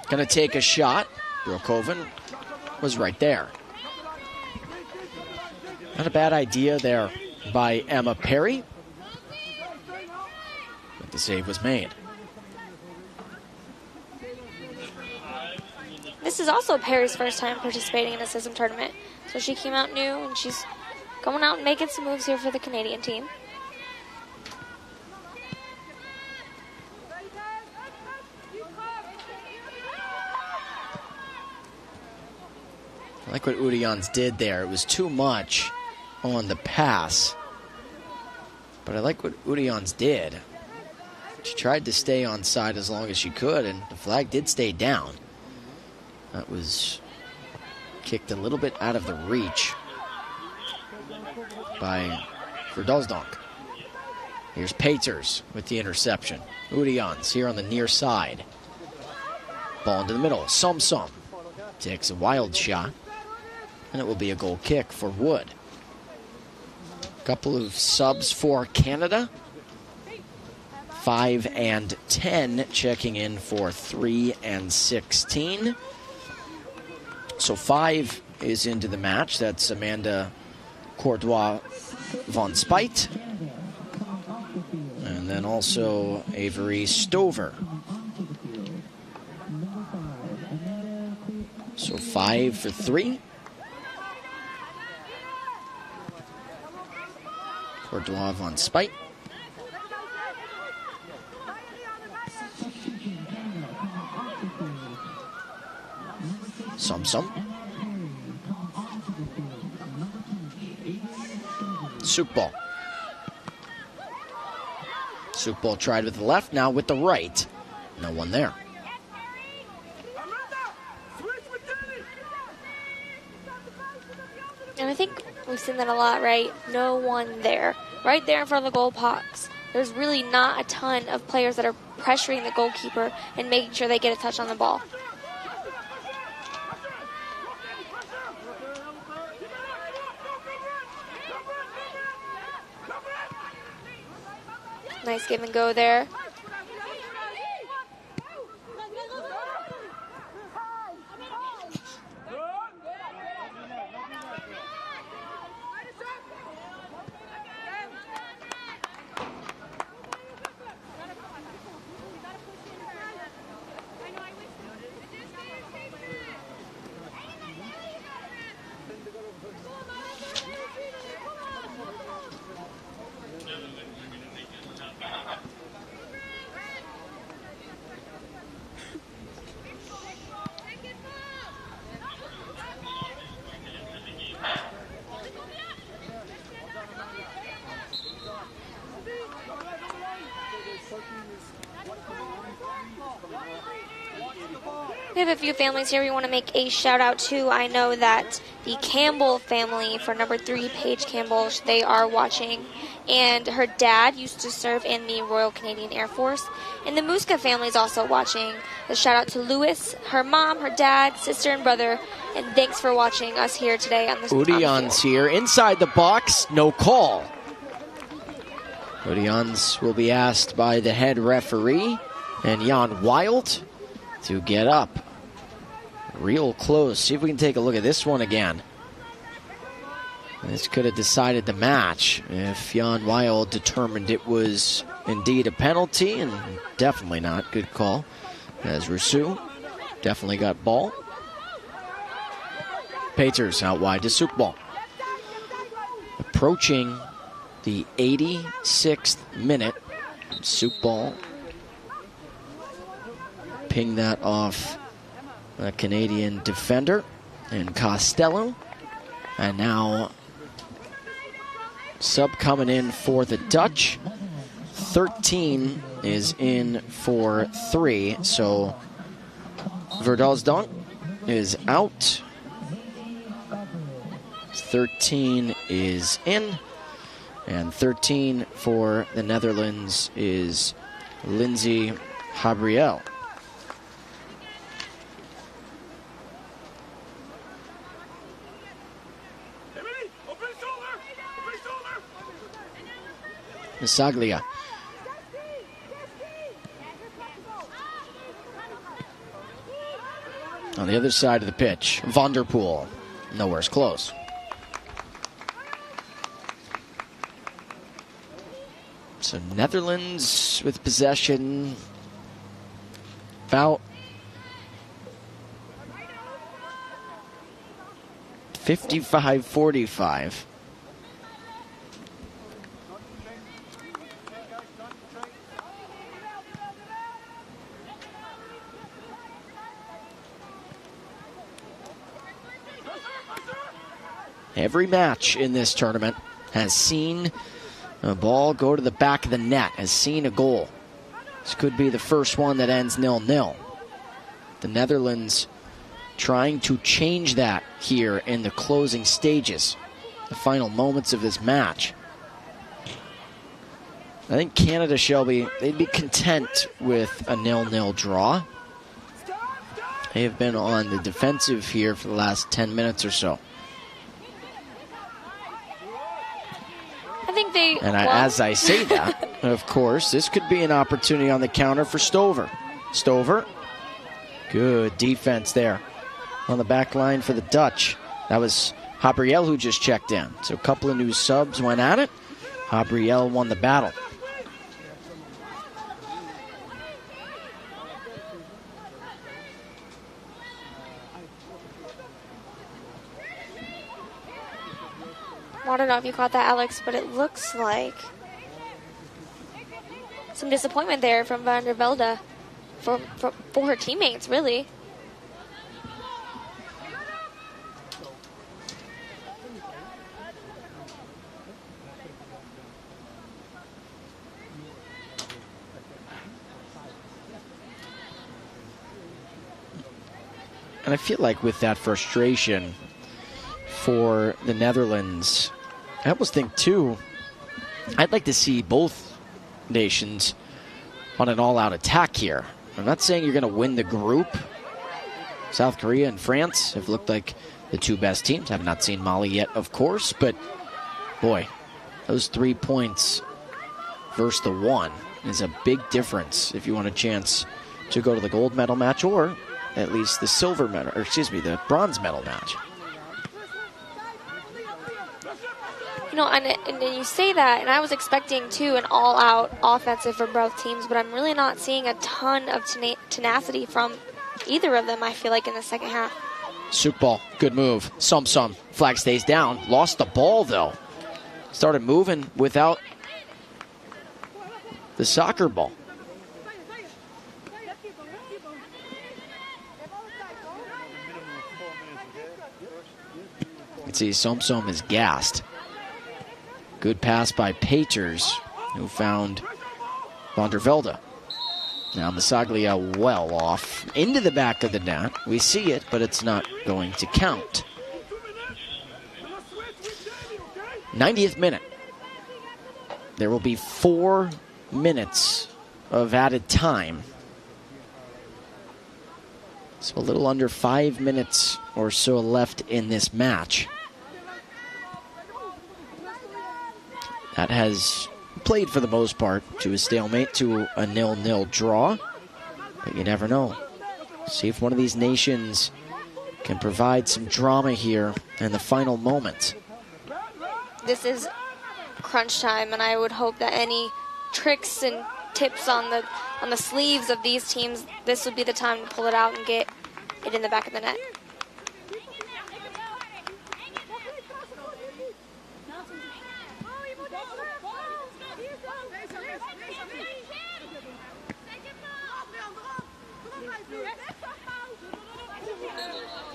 going to take a shot. Brokoven was right there. Not a bad idea there by Emma Perry, but the save was made. This is also Perry's first time participating in a CISM tournament. So she came out new, and she's going out and making some moves here for the Canadian team. I like what Udians did there. It was too much on the pass, but I like what Udians did. She tried to stay on side as long as she could, and the flag did stay down. That was kicked a little bit out of the reach by Verdolsdonk. Here's Paters with the interception. Udians here on the near side. Ball into the middle. Sum takes a wild shot, and it will be a goal kick for Wood. Couple of subs for Canada. 5 and 10 checking in for 3 and 16. So 5 is into the match. That's Amanda Courtois von Speit. And then also Avery Stover. So 5 for 3. Courtois von Speit. Sum. Soup ball. Soup ball tried with the left, now with the right. No one there. And I think we've seen that a lot, right? No one there. Right there in front of the goal box. There's really not a ton of players that are pressuring the goalkeeper and making sure they get a touch on the ball. Nice give and go there. We have a few families here we want to make a shout out to. I know that the Campbell family, for number 3, Paige Campbell, they are watching. And her dad used to serve in the Royal Canadian Air Force. And the Muska family is also watching. A shout out to Lewis, her mom, her dad, sister, and brother. And thanks for watching us here today on this. Udians here inside the box, no call. Udians will be asked by the head referee and Jan Wild to get up. Real close. See if we can take a look at this one again. This could have decided the match if Jan Wild determined it was indeed a penalty, and definitely not. Good call. As Rousseau definitely got ball. Paters out wide to Soup ball. Approaching the 86th minute. Soup ball. Ping that off a Canadian defender and Costello. And now sub coming in for the Dutch. 13 is in for 3, so Verdelsdonk is out. 13 is in, and 13 for the Netherlands is Lindsay Habriel. Misaglia. On the other side of the pitch, Vanderpool, nowhere's close. So Netherlands with possession about 55-45. Every match in this tournament has seen a ball go to the back of the net, has seen a goal. This could be the first one that ends 0-0. The Netherlands trying to change that here in the closing stages, the final moments of this match. I think Canada, Shelby, they'd be content with a 0-0 draw. They have been on the defensive here for the last 10 minutes or so. As I say that, of course, this could be an opportunity on the counter for Stover. Stover, good defense there on the back line for the Dutch. That was Habriel who just checked in. So a couple of new subs went at it. Habriel won the battle. I don't know if you caught that, Alex, but it looks like some disappointment there from Van der Velde for her teammates, really. And I feel like with that frustration for the Netherlands, I almost think, too, I'd like to see both nations on an all-out attack here. I'm not saying you're going to win the group. South Korea and France have looked like the two best teams. I've not seen Mali yet, of course, but, boy, those 3 points versus the 1 is a big difference if you want a chance to go to the gold medal match or at least the silver medal, or excuse me, the bronze medal match. You know, and you say that, and I was expecting, too, an all-out offensive for both teams, but I'm really not seeing a ton of tenacity from either of them, I feel like, in the second half. Sukbal, good move. Sum. Flag stays down. Lost the ball, though. Started moving without the soccer ball. You can see Sum is gassed. Good pass by Peters, who found Van der Velde. Now Masaglia well off into the back of the net. We see it, but it's not going to count. 90th minute. There will be 4 minutes of added time. So a little under 5 minutes or so left in this match. That has played for the most part to a stalemate, to a 0-0 draw. But you never know. See if one of these nations can provide some drama here in the final moment. This is crunch time, and I would hope that any tricks and tips on the sleeves of these teams, this would be the time to pull it out and get it in the back of the net.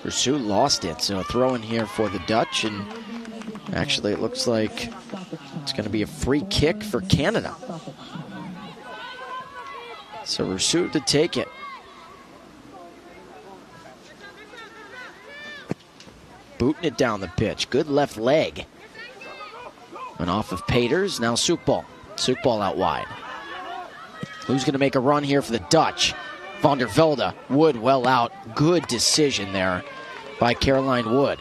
Pursuit lost it, so a throw in here for the Dutch, and actually it looks like it's going to be a free kick for Canada. So Rousseau to take it. Booting it down the pitch. Good left leg. And off of Peters. Now Soekbal. Soekbal out wide. Who's going to make a run here for the Dutch? Van der Velde. Wood well out. Good decision there by Caroline Wood.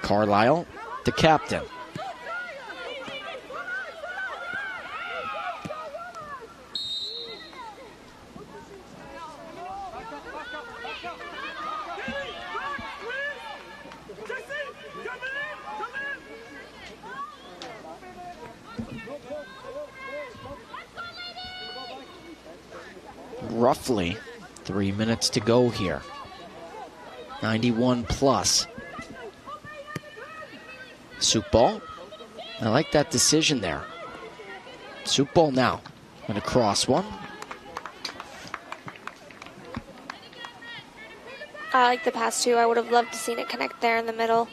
Carlisle, the captain. Roughly 3 minutes to go here. 91 plus. Soekbal. I like that decision there. Soekbal now. Going to cross one. I like the pass too. I would have loved to seen it connect there in the middle.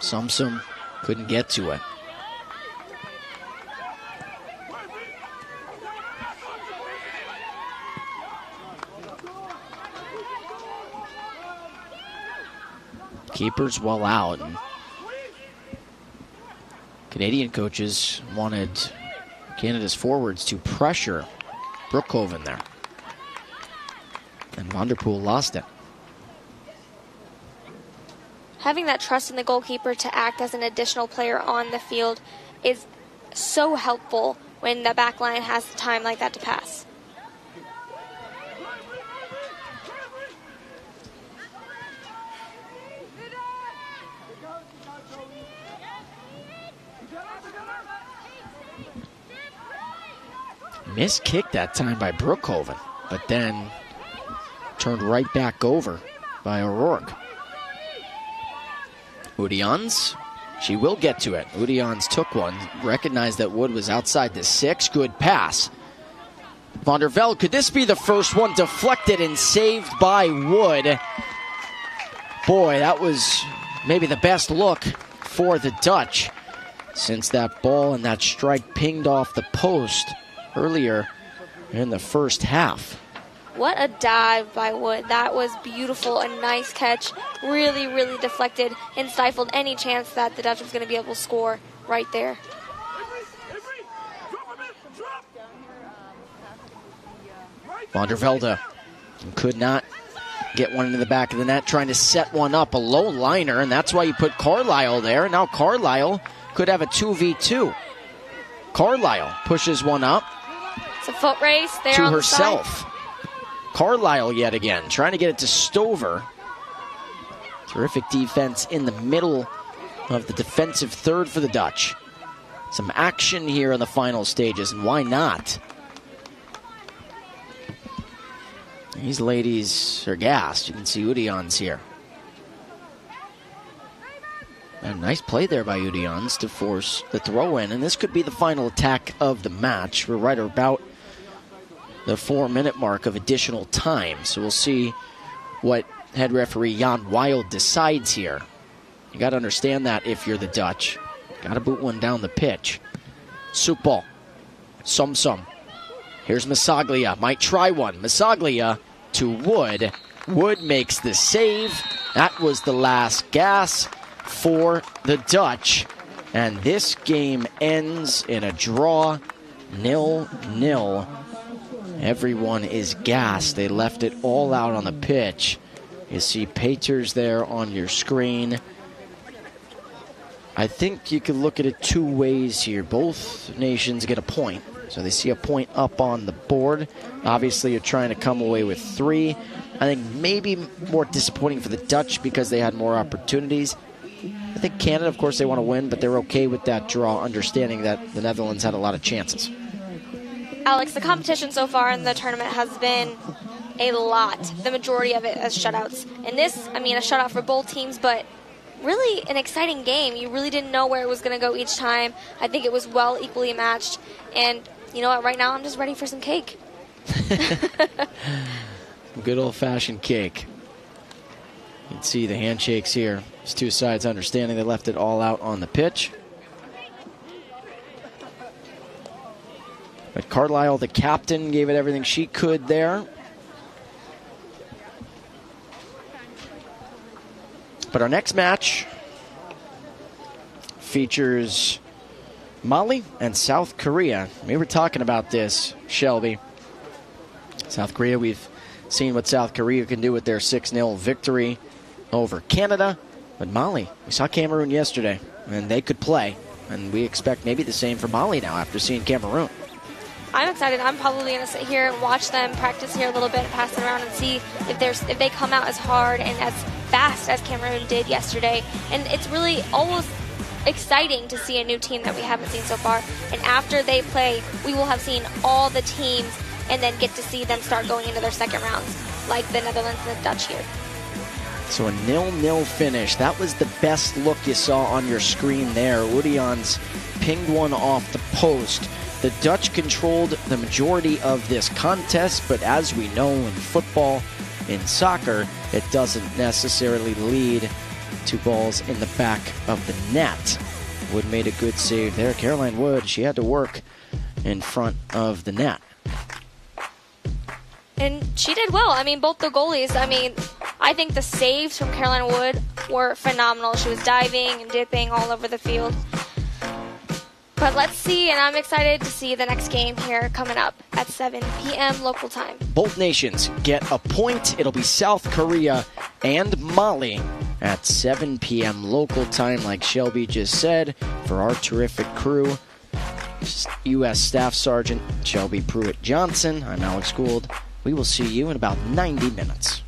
Sumsum couldn't get to it. Keepers well out. And Canadian coaches wanted Canada's forwards to pressure Broekhoven there. And Van der Poel lost it. Having that trust in the goalkeeper to act as an additional player on the field is so helpful when the back line has time like that to pass. Missed kick that time by Broekhoven, but then turned right back over by O'Rourke. Udians, she will get to it. Udians took one, recognized that Wood was outside the 6. Good pass. Van der Velde, could this be the first one? Deflected and saved by Wood. Boy, that was maybe the best look for the Dutch since that ball and that strike pinged off the post earlier in the first half. What a dive by Wood. That was beautiful. A nice catch. Really, really deflected and stifled any chance that the Dutch was going to be able to score right there. Van der Velde could not get one into the back of the net, trying to set one up, a low liner, and that's why you put Carlisle there. Now Carlisle could have a 2v2. Carlisle pushes one up. It's a foot race there to on herself. The side. Carlisle yet again, trying to get it to Stover. Terrific defense in the middle of the defensive third for the Dutch. Some action here in the final stages, and why not? These ladies are gassed. You can see Udians here. A nice play there by Udians to force the throw in, and this could be the final attack of the match. We're right about the 4-minute mark of additional time, so we'll see what head referee Jan Wild decides here. You got to understand that if you're the Dutch. Got to boot one down the pitch. Soekbal. Sumsum. Here's Masaglia. Might try one. Masaglia to Wood. Wood makes the save. That was the last gas for the Dutch. And this game ends in a draw, 0-0. Everyone is gassed. They left it all out on the pitch. You see Peters there on your screen. I think you could look at it two ways here. Both nations get a point. So they see a point up on the board. Obviously, you're trying to come away with 3. I think maybe more disappointing for the Dutch because they had more opportunities. I think Canada, of course, they want to win, but they're okay with that draw, understanding that the Netherlands had a lot of chances. Alex, the competition so far in the tournament has been a lot. The majority of it as shutouts. And this, I mean, a shutout for both teams, but really an exciting game. You really didn't know where it was going to go each time. I think it was well equally matched. And you know what? Right now, I'm just ready for some cake. Good old-fashioned cake. You can see the handshakes here. These two sides understanding they left it all out on the pitch. But Carlisle, the captain, gave it everything she could there. But our next match features Mali and South Korea. We were talking about this, Shelby. South Korea, we've seen what South Korea can do with their 6-0 victory over Canada. But Mali, we saw Cameroon yesterday, and they could play. And we expect maybe the same for Mali now after seeing Cameroon. I'm excited. I'm probably going to sit here and watch them practice here a little bit and pass it around and see if they come out as hard and as fast as Cameroon did yesterday. And it's really almost exciting to see a new team that we haven't seen so far. And after they play, we will have seen all the teams and then get to see them start going into their second rounds, like the Netherlands and the Dutch here. So a 0-0 finish. That was the best look you saw on your screen there. Oudion's pinged one off the post. The Dutch controlled the majority of this contest, but as we know in football, in soccer, it doesn't necessarily lead to balls in the back of the net. Wood made a good save there. Caroline Wood, she had to work in front of the net. And she did well. I mean, both the goalies, I think the saves from Caroline Wood were phenomenal. She was diving and dipping all over the field. But let's see, and I'm excited to see the next game here coming up at 7 p.m. local time. Both nations get a point. It'll be South Korea and Mali at 7 p.m. local time, like Shelby just said. For our terrific crew, U.S. Staff Sergeant Shelby Pruitt-Johnson, I'm Alex Gould. We will see you in about 90 minutes.